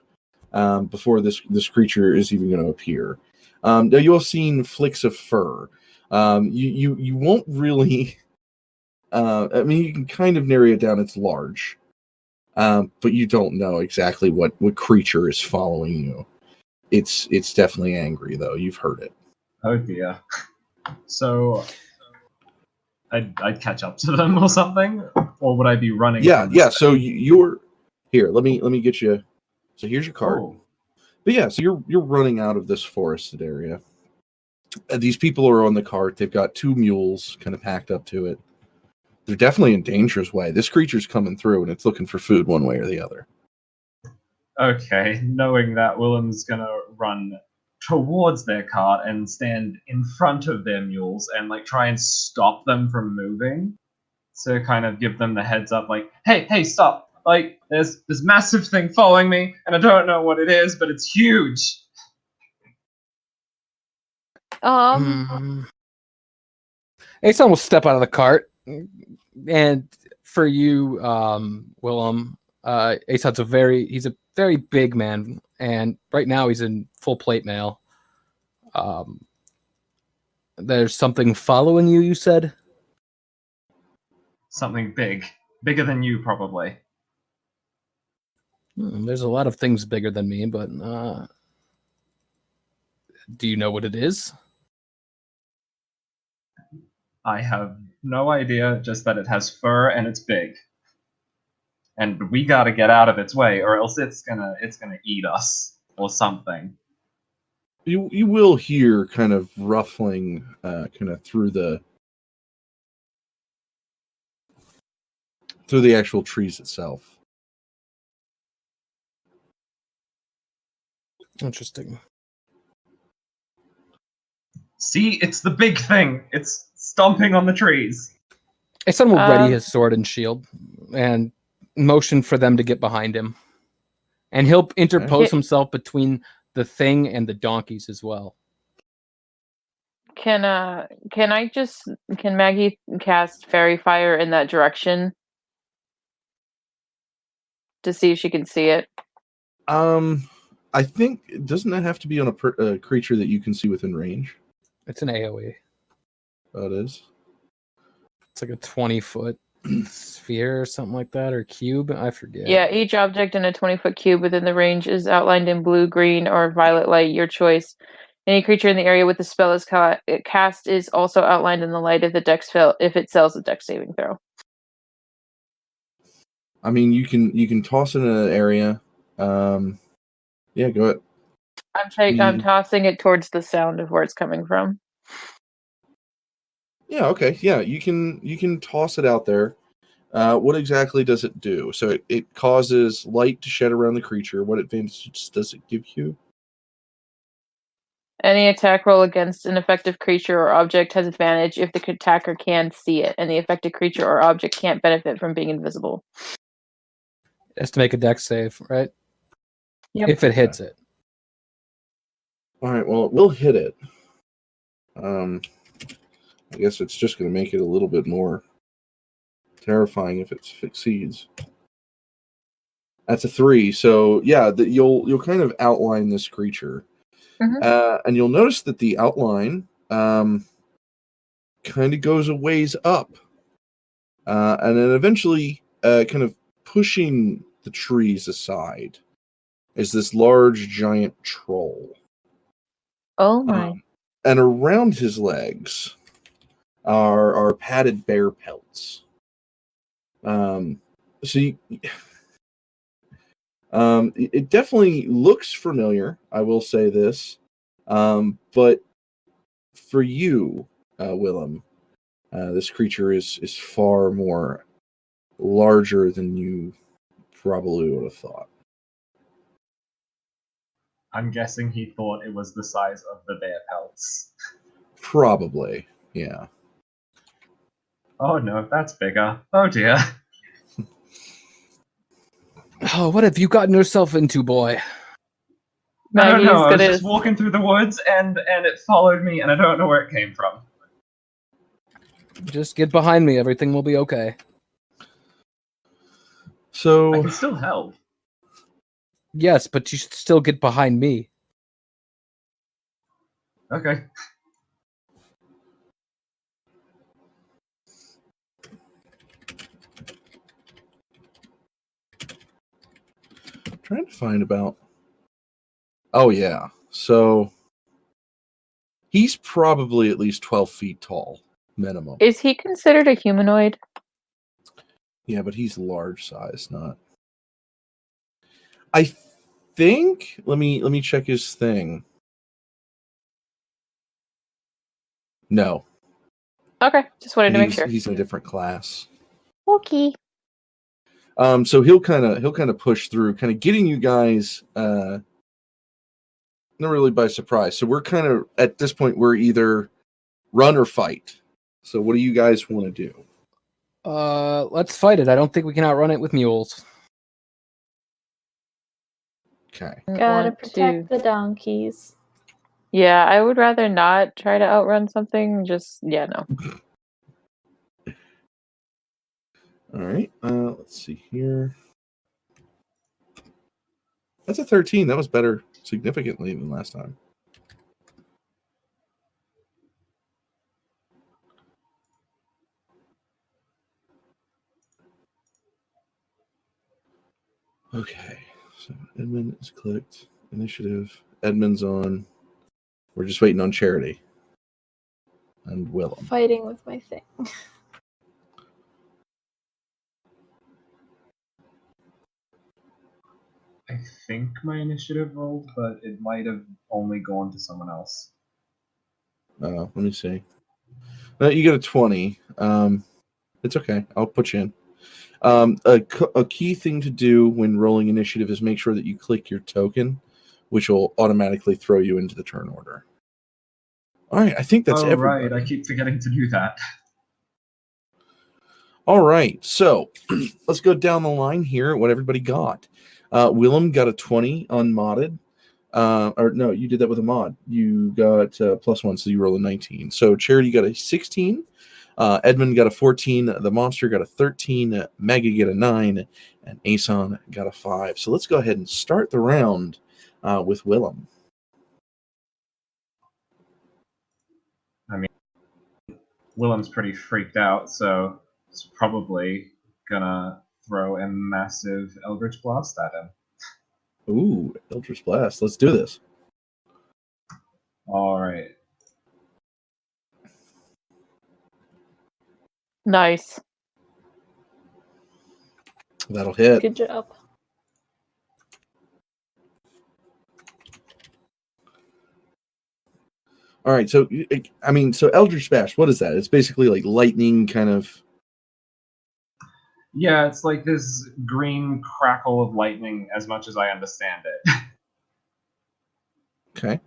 before this creature is even going to appear. Now you'll have seen flicks of fur. You won't really. I mean, you can kind of narrow it down. It's large, but you don't know exactly what creature is following you. It's definitely angry, though. You've heard it. Oh dear. So I'd catch up to them or something, or would I be running? Yeah. So you're here. Let me get you. So here's your card. Oh. But yeah, so you're running out of this forested area. These people are on the cart. They've got 2 mules kind of packed up to it. They're definitely in danger's way. This creature's coming through, and it's looking for food one way or the other. Okay, knowing that, Willem's gonna run towards their cart and stand in front of their mules and like try and stop them from moving. To kind of give them the heads up, like, hey, stop! Like, there's this massive thing following me, and I don't know what it is, but it's huge. Aeson will step out of the cart, and for you, Willem, Aeson's he's a very big man, and right now he's in full plate mail. There's something following you, you said? Something bigger than you, probably. There's a lot of things bigger than me, but do you know what it is? I have no idea, just that it has fur and it's big. And we gotta get out of its way, or else it's gonna eat us or something. You will hear kind of ruffling kind of through the actual trees itself. Interesting. See, it's the big thing. It's stomping on the trees. Aeson will ready his sword and shield and motion for them to get behind him. And he'll interpose himself between the thing and the donkeys as well. Can Maggie cast fairy fire in that direction to see if she can see it? I think, doesn't that have to be on a creature that you can see within range? It's an AoE. Oh, it is? It's like a 20-foot sphere or something like that, or cube. I forget. Yeah, each object in a 20-foot cube within the range is outlined in blue, green, or violet light, your choice. Any creature in the area with the spell is cast is also outlined in the light if it sells a dex saving throw. I mean, you can toss it in an area. Yeah, go ahead. I'm tossing it towards the sound of where it's coming from. Yeah, okay. Yeah, you can toss it out there. What exactly does it do? So it causes light to shed around the creature. What advantage does it give you? Any attack roll against an effective creature or object has advantage if the attacker can see it, and the affected creature or object can't benefit from being invisible. It has to make a dex save, right? Yep. If it hits it. All right, well, it will hit it. I guess it's just going to make it a little bit more terrifying if it succeeds. That's a 3. So yeah, you'll kind of outline this creature, and you'll notice that the outline kind of goes a ways up, and then eventually, kind of pushing the trees aside, is this large giant troll. Oh my! And around his legs are padded bear pelts. It definitely looks familiar, I will say this. But for you, Willem, this creature is far more larger than you probably would have thought. I'm guessing he thought it was the size of the bear pelts. Probably, yeah. Oh no, that's bigger. Oh dear. Oh, what have you gotten yourself into, boy? I don't know. I was Maggie's just walking through the woods and it followed me, and I don't know where it came from. Just get behind me. Everything will be okay. So I can still help. Yes, but you should still get behind me. Okay. trying to find about. Oh yeah. So he's probably at least 12 feet tall, minimum. Is he considered a humanoid? Yeah, but he's large size, not. I think. Let me check his thing. No, Okay, just wanted to make sure. he's in a different class. Okay. So he'll kind of push through, kind of getting you guys not really by surprise. So we're kind of at this point we're either run or fight. So what do you guys want to do? Let's fight it. I don't think we can outrun it with mules. Okay. Gotta protect the donkeys. Yeah, I would rather not try to outrun something. Just no. All right. Let's see here. That's a 13. That was better significantly than last time. Okay. So Edmund is clicked. Initiative. Edmund's on. We're just waiting on Charity. And Willem. Fighting with my thing. I think my initiative rolled, but it might have only gone to someone else. Let me see. No, you get a 20. It's okay. I'll put you in. A key thing to do when rolling initiative is make sure that you click your token, which will automatically throw you into the turn order. All right, I think that's everybody. Right. I keep forgetting to do that. All right, so let's go down the line here at what everybody got. Willem got a 20 unmodded. Or no, you did that with a mod. You got +1, so you roll a 19. So Charity got a 16. Edmund got a 14. The monster got a 13. Maggie got a 9. And Aeson got a 5. So let's go ahead and start the round with Willem. Willem's pretty freaked out, so it's probably gonna throw a massive Eldritch Blast at him. Ooh, Eldritch Blast. Let's do this. All right. Nice. That'll hit. Good job. All right, so so Eldritch Blast, what is that? It's basically like lightning kind of. Yeah, it's like this green crackle of lightning, as much as I understand it. Okay.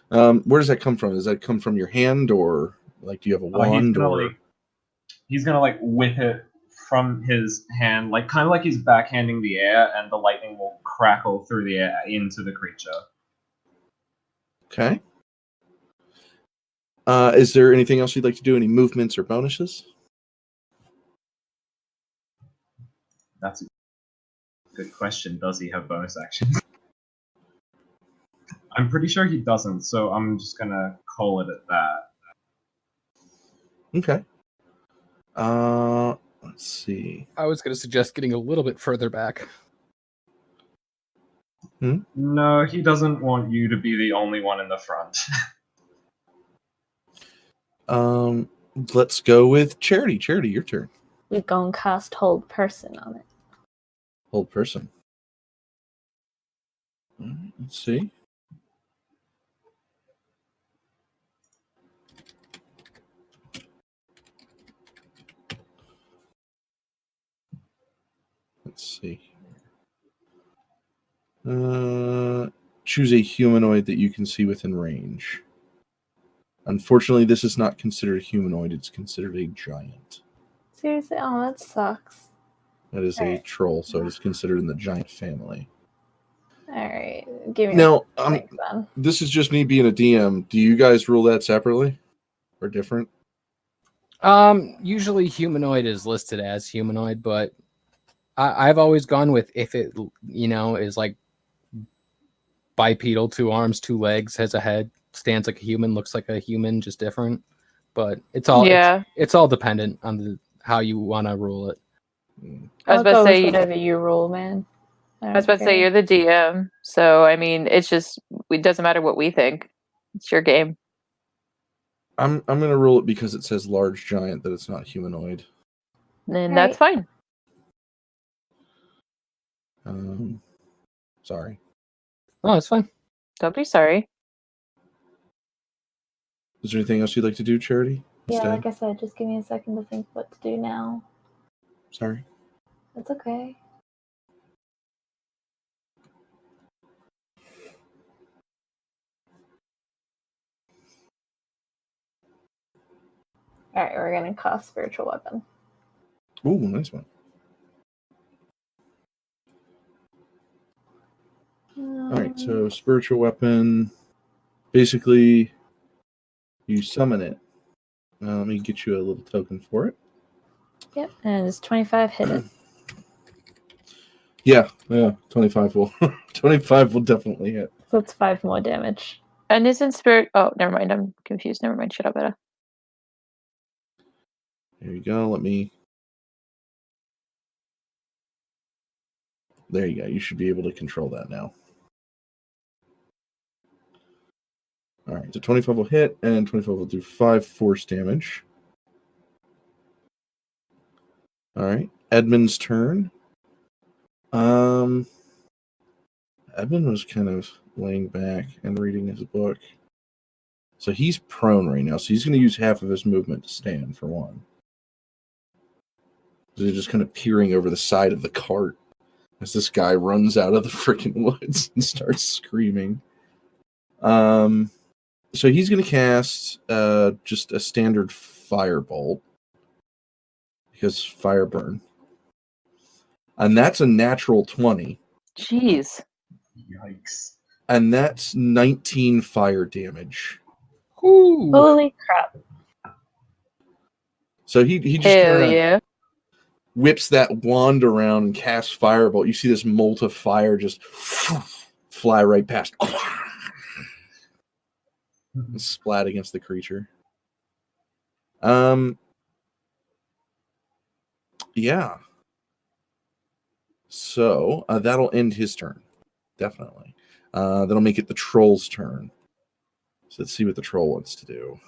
Where does that come from? Does that come from your hand, or like do you have a wand? He's gonna whip it from his hand, kind of like he's backhanding the air, and the lightning will crackle through the air into the creature. Okay. Is there anything else you'd like to do? Any movements or bonuses? That's a good question. Does he have bonus actions? I'm pretty sure he doesn't, so I'm just gonna call it at that. Okay. Let's see. I was going to suggest getting a little bit further back. No, he doesn't want you to be the only one in the front. Let's go with Charity. Charity, your turn. We're going to cast Hold Person on it. Hold person. Let's see. Let's see. Choose a humanoid that you can see within range. Unfortunately, this is not considered a humanoid. It's considered a giant. Seriously? Oh, that sucks. That is a troll, so it is considered in the giant family. Alright. Give me Now, then. this is just me being a DM. Do you guys rule that separately? Or different? Usually humanoid is listed as humanoid, but I've always gone with if it, is like bipedal, 2 arms, 2 legs, has a head, stands like a human, looks like a human, just different. But it's all dependent on how you want to rule it. I was I'll about to go say, with whatever you rule, man. I was about to say you're the DM, so I mean, it's just it doesn't matter what we think. It's your game. I'm gonna rule it because it says large giant that it's not humanoid. And that's fine. Sorry. Oh, it's fine. Don't be sorry. Is there anything else you'd like to do, Charity? Yeah, Instead? like I said, just give me a second to think what to do now. Sorry. It's okay. Alright, we're gonna cast spiritual weapon. Ooh, nice one. Alright, so spiritual weapon. Basically, you summon it. Let me get you a little token for it. Yep, and it's 25 hit it. Yeah, 25 will 25 will definitely hit. So it's 5 more damage. And isn't spirit? Oh, never mind. I'm confused. Never mind. Shut up, Etta. There you go. There you go. You should be able to control that now. All right, so 25 will hit, and 25 will do 5 force damage. All right, Edmund's turn. Edmund was kind of laying back and reading his book. So he's prone right now, so he's going to use half of his movement to stand, for one. So he's just kind of peering over the side of the cart as this guy runs out of the freaking woods and starts screaming. So he's going to cast just a standard firebolt because fire burn. And that's a natural 20. Jeez. Yikes. And that's 19 fire damage. Ooh. Holy crap. So he just Hell kind of yeah. whips that wand around and casts firebolt. You see this molt of fire just fly right past. And splat against the creature. Yeah. So that'll end his turn. Definitely. That'll make it the troll's turn. So let's see what the troll wants to do.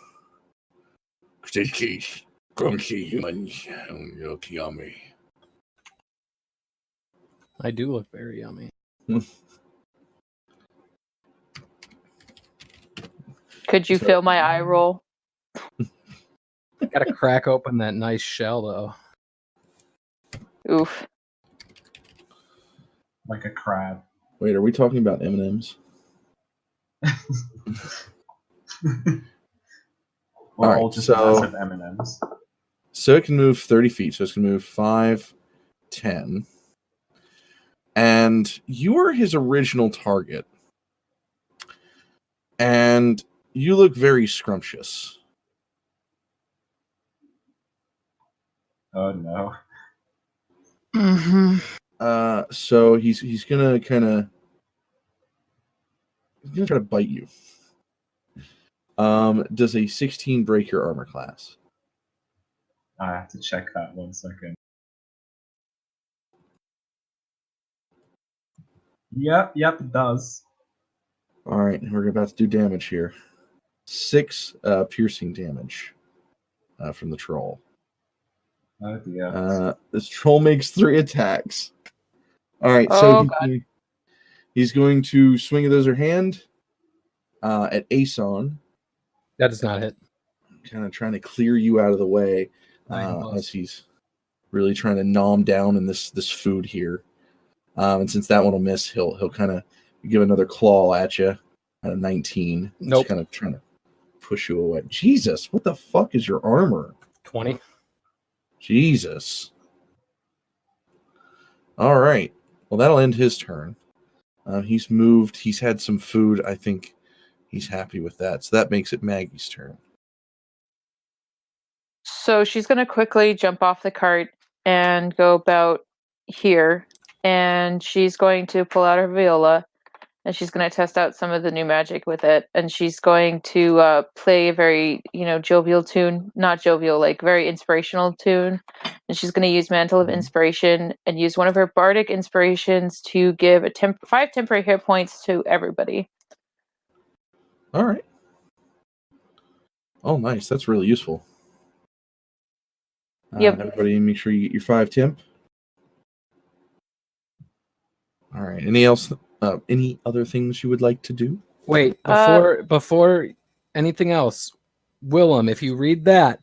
I do look very yummy. Could you feel my eye roll? Gotta crack open that nice shell, though. Oof. Like a crab. Wait, are we talking about M&Ms? Or Alright, all just so- massive M&Ms. So it can move 30 feet. So it's going to move 5, 10. And you are his original target. And you look very scrumptious. Oh no. Mm-hmm. So he's gonna kind of try to bite you. Does a 16 break your armor class? I have to check that 1 second. Yep, it does. All right, we're about to do damage here. 6 piercing damage from the troll. Oh dear. This troll makes 3 attacks. All right, Oh, so he's going to swing at other hand at Aeson. That does not hit. Kind of trying to clear you out of the way as he's really trying to nom down in this food here. And since that one will miss, he'll kind of give another claw at you at a 19. Nope. Just kind of trying to push you away. Jesus, what the fuck is your armor? 20. Jesus. All right. Well, that'll end his turn. He's moved. He's had some food. I think he's happy with that. So that makes it Maggie's turn. So she's going to quickly jump off the cart and go about here, and she's going to pull out her viola, and she's going to test out some of the new magic with it, and she's going to play a very, jovial tune, not jovial, like very inspirational tune, and she's going to use Mantle of Inspiration and use one of her bardic inspirations to give 5 temporary hit points to everybody. All right. Oh, nice. That's really useful. Yep. Everybody, make sure you get your 5 temp. All right. Any other things you would like to do? Wait, before anything else, Willem, if you read that,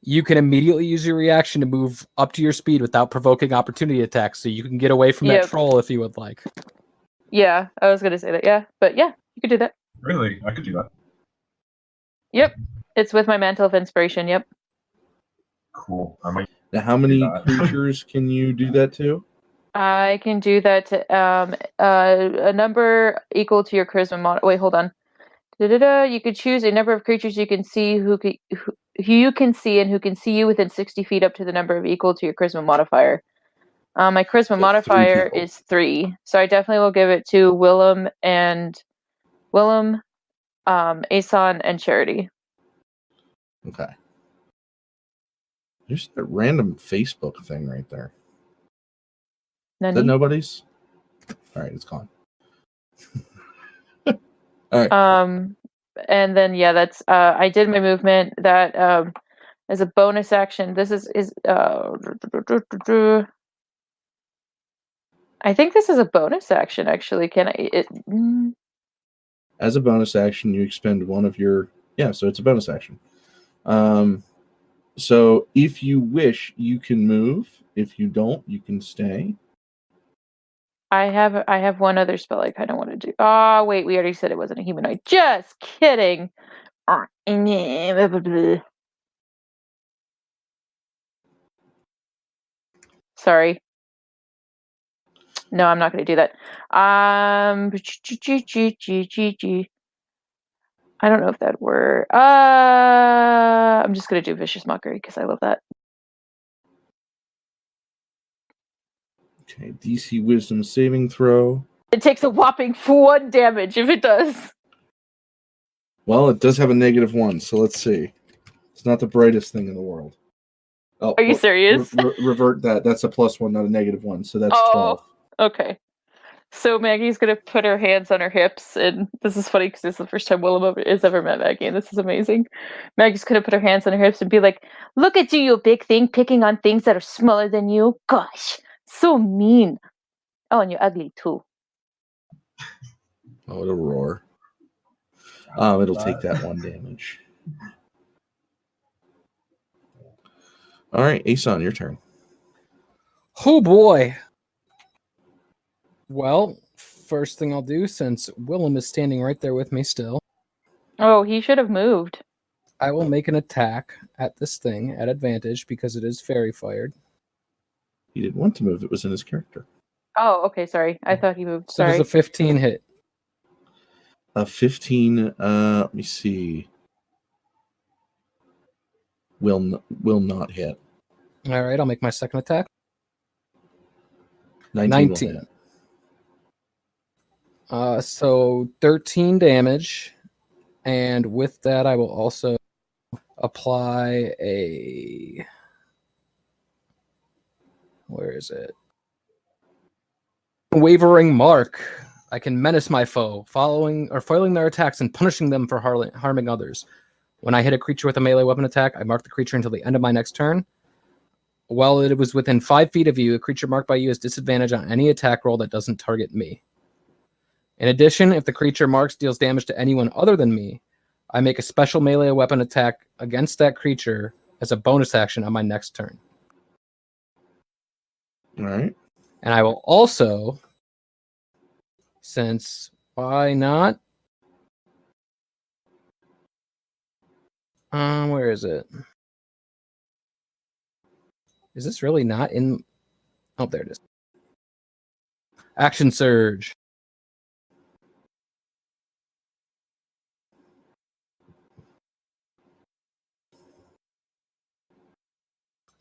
you can immediately use your reaction to move up to your speed without provoking opportunity attacks, so you can get away from that troll if you would like. Yeah, I was going to say that, yeah. But yeah, you could do that. Really? I could do that. Yep. It's with my Mantle of Inspiration, yep. Cool. I might Now, how many creatures can you do that to? I can do that to a number equal to your charisma mod. Wait, hold on. You could choose a number of creatures you can see who you can see and who can see you within 60 feet up to the number of equal to your charisma modifier. My charisma modifier is 3, so I definitely will give it to Willem, Aeson, and Charity. Okay. There's a random Facebook thing right there. Is that nobody's? All right, it's gone. All right. And then that's I did my movement. That as a bonus action. This is I think this is a bonus action. Actually, can I? As a bonus action, you expend one of your. Yeah, so it's a bonus action. So if you wish, you can move. If you don't, you can stay. I have one other spell I kind of want to do. Oh, wait, we already said it wasn't a humanoid. Just kidding. Sorry. No, I'm not going to do that. I don't know if that were. I'm just going to do Vicious Mockery because I love that. Okay, DC Wisdom saving throw. It takes a whopping 1 damage if it does. Well, it does have a -1, so let's see. It's not the brightest thing in the world. Oh, are you serious? Revert that. That's a +1, not a -1. So that's 12. Okay. So Maggie's gonna put her hands on her hips, and this is funny because this is the first time Willem has ever met Maggie, and this is amazing. Maggie's gonna put her hands on her hips and be like, "Look at you, you big thing, picking on things that are smaller than you. Gosh, so mean. Oh, and you're ugly too." Oh, it'll roar. It'll take that 1 damage. All right, Aeson, your turn. Oh boy. Well, first thing I'll do, since Willem is standing right there with me still. Oh, he should have moved. I will make an attack at this thing at advantage because it is fairy fired. He didn't want to move. It was in his character. Oh, okay, sorry. I thought he moved. So Sorry. does a 15 hit? A 15, let me see. Will not hit. All right, I'll make my second attack. 19. So 13 damage. And with that, I will also apply a... Where is it? Wavering Mark. I can menace my foe, foiling their attacks and punishing them for harming others. When I hit a creature with a melee weapon attack, I mark the creature until the end of my next turn. While it was within 5 feet of you, a creature marked by you has disadvantage on any attack roll that doesn't target me. In addition, if the creature marks deals damage to anyone other than me, I make a special melee weapon attack against that creature as a bonus action on my next turn. All right. And I will also, since why not? Where is it? Is this really not in? Oh, there it is. Action Surge.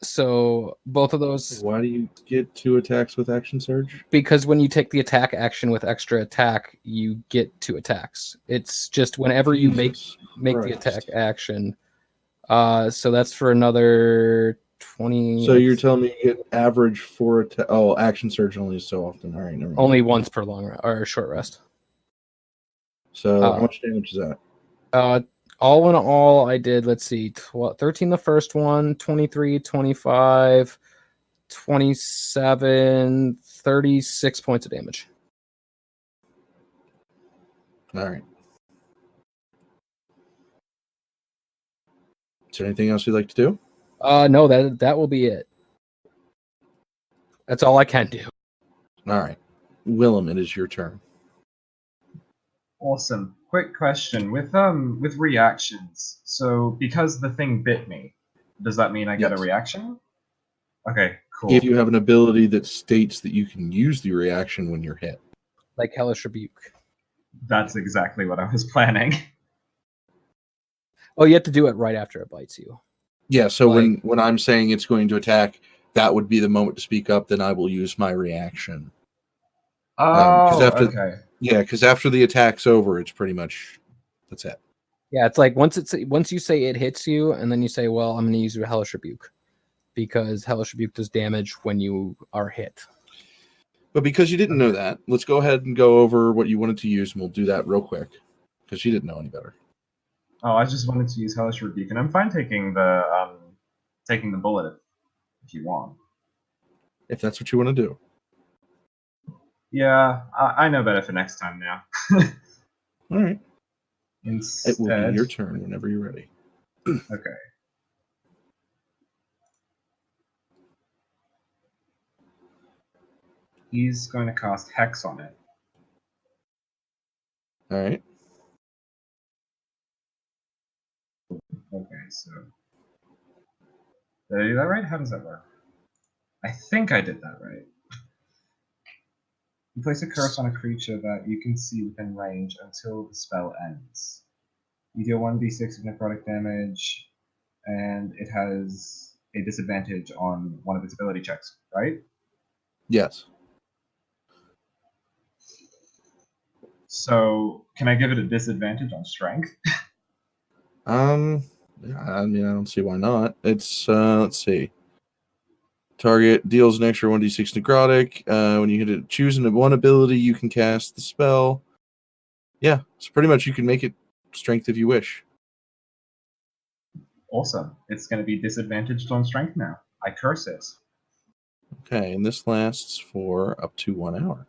So both of those, Why do you get 2 attacks with action surge? because when you take the attack action with extra attack, you get 2 attacks. It's just whenever you make Jesus the Christ. attack action. So that's for another 20. So you're telling me you get average 4 attack? Oh, action surge only is so often. All right, never mind. Only once per or short rest. So how much damage is that? All in all, I did, let's see, 13 the first one, 23, 25, 27, 36 points of damage. All right. Is there anything else you'd like to do? No, that will be it. That's all I can do. All right. Willem, it is your turn. Awesome. Quick question with reactions. So because the thing bit me, does that mean I get a Yes. reaction? Okay, cool. If you have an ability that states that you can use the reaction when you're hit. Like Hellish Rebuke. That's exactly what I was planning. Oh, you have to do it right after it bites you. Yeah, so Like- when I'm saying it's going to attack, that would be the moment to speak up, then I will use my reaction. Okay. Yeah, because after the attack's over, it's pretty much, that's it. Yeah, it's like once you say it hits you, and then you say, well, I'm going to use your Hellish Rebuke. Because Hellish Rebuke does damage when you are hit. But because you didn't know that, let's go ahead and go over what you wanted to use, and we'll do that real quick. Because you didn't know any better. Oh, I just wanted to use Hellish Rebuke, and I'm fine taking the bullet if you want. If that's what you want to do. Yeah, I know better for next time now. All right. Instead, It will be your turn whenever you're ready. Okay. He's going to cast Hex on it. All right. Okay, so did I do that right? How does that work? I think I did that right. You place a curse on a creature that you can see within range until the spell ends. You deal 1d6 of necrotic damage, and it has a disadvantage on one of its ability checks, right? Yes. So, can I give it a disadvantage on strength? Yeah, I mean, I don't see why not. It's let's see. Target deals an extra 1d6 necrotic. When you hit it, choose one ability, you can cast the spell. Yeah, so pretty much you can make it strength if you wish. Awesome. It's going to be disadvantaged on strength now. I curse it. Okay, and this lasts for up to 1 hour.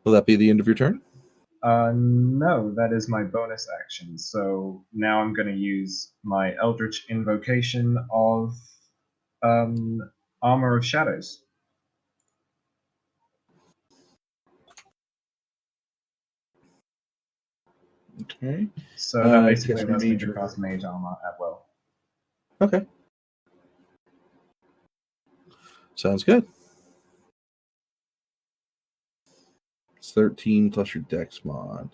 Will that be the end of your turn? No, that is my bonus action. So now I'm going to use my Eldritch Invocation of Armor of Shadows. Okay. So that Cast basically lets me Mage to Armor. cast Mage Armor at will. Okay. Sounds good. It's 13 plus your Dex mod.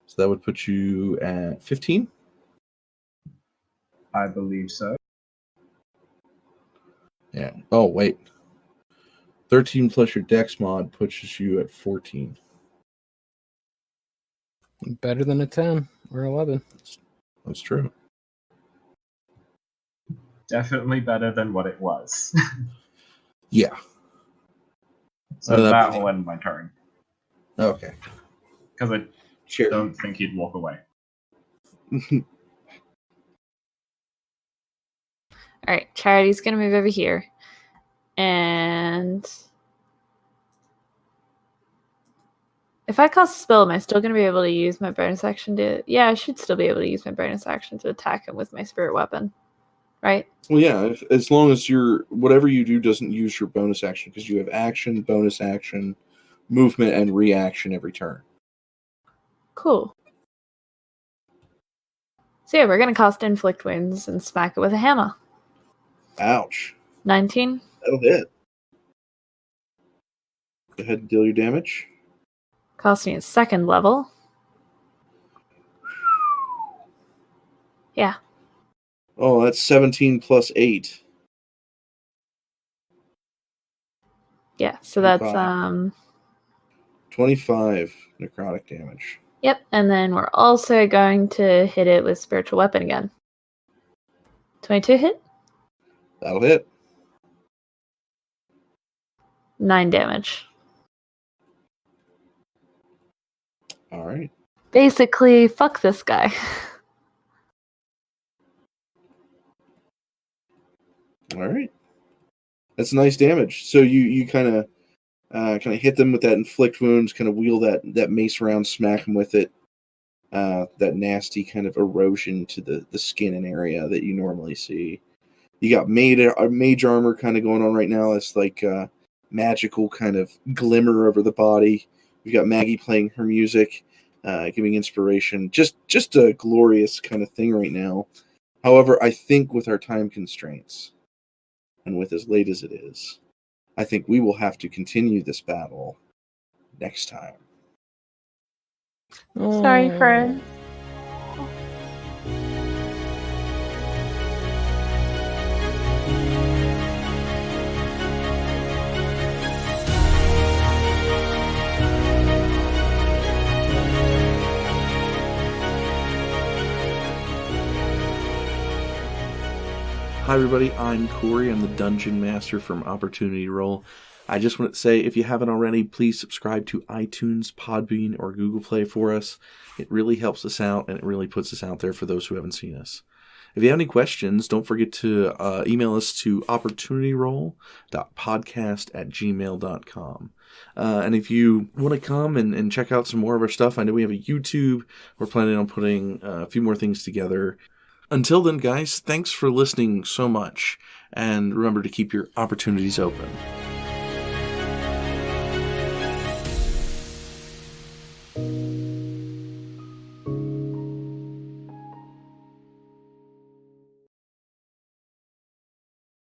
So that would put you at 15? I believe so. Yeah. Oh, wait. 13 plus your Dex mod pushes you at 14. Better than a 10 or 11. That's true. Definitely better than what it was. Yeah. So Oh, that'd that be- will end my turn. Okay. Because I Sure. don't think he'd walk away. All right, Charity's gonna move over here, and if I cast a spell, am I still gonna be able to use my bonus action to? Yeah, I should still be able to use my bonus action to attack him with my spirit weapon, right? Well, yeah, as long as whatever you do doesn't use your bonus action, because you have action, bonus action, movement, and reaction every turn. Cool. So yeah, we're gonna cast Inflict Wounds and smack it with a hammer. Ouch. 19. That'll hit. Go ahead and deal your damage. Costing it 2nd level. Yeah. Oh, that's 17 plus 8. Yeah, so that's 25 necrotic damage. Yep, and then we're also going to hit it with spiritual weapon again. 22 hit? That'll hit. 9 damage. All right. Basically, fuck this guy. All right. That's nice damage. So you kind of hit them with that inflict wounds, kind of wheel that mace around, smack them with it. That nasty kind of erosion to the skin and area that you normally see. You got mage armor kind of going on right now. It's like magical kind of glimmer over the body. You've got Maggie playing her music, giving inspiration. Just a glorious kind of thing right now. However, I think with our time constraints, and with as late as it is, I think we will have to continue this battle next time. Sorry, friend. Hi everybody, I'm Corey. I'm the Dungeon Master from Opportunity Roll. I just want to say, if you haven't already, please subscribe to iTunes, Podbean, or Google Play for us. It really helps us out, and it really puts us out there for those who haven't seen us. If you have any questions, don't forget to email us to opportunityroll.podcast@gmail.com. And if you want to come and check out some more of our stuff, I know we have a YouTube. We're planning on putting a few more things together. Until then, guys, thanks for listening so much, and remember to keep your opportunities open.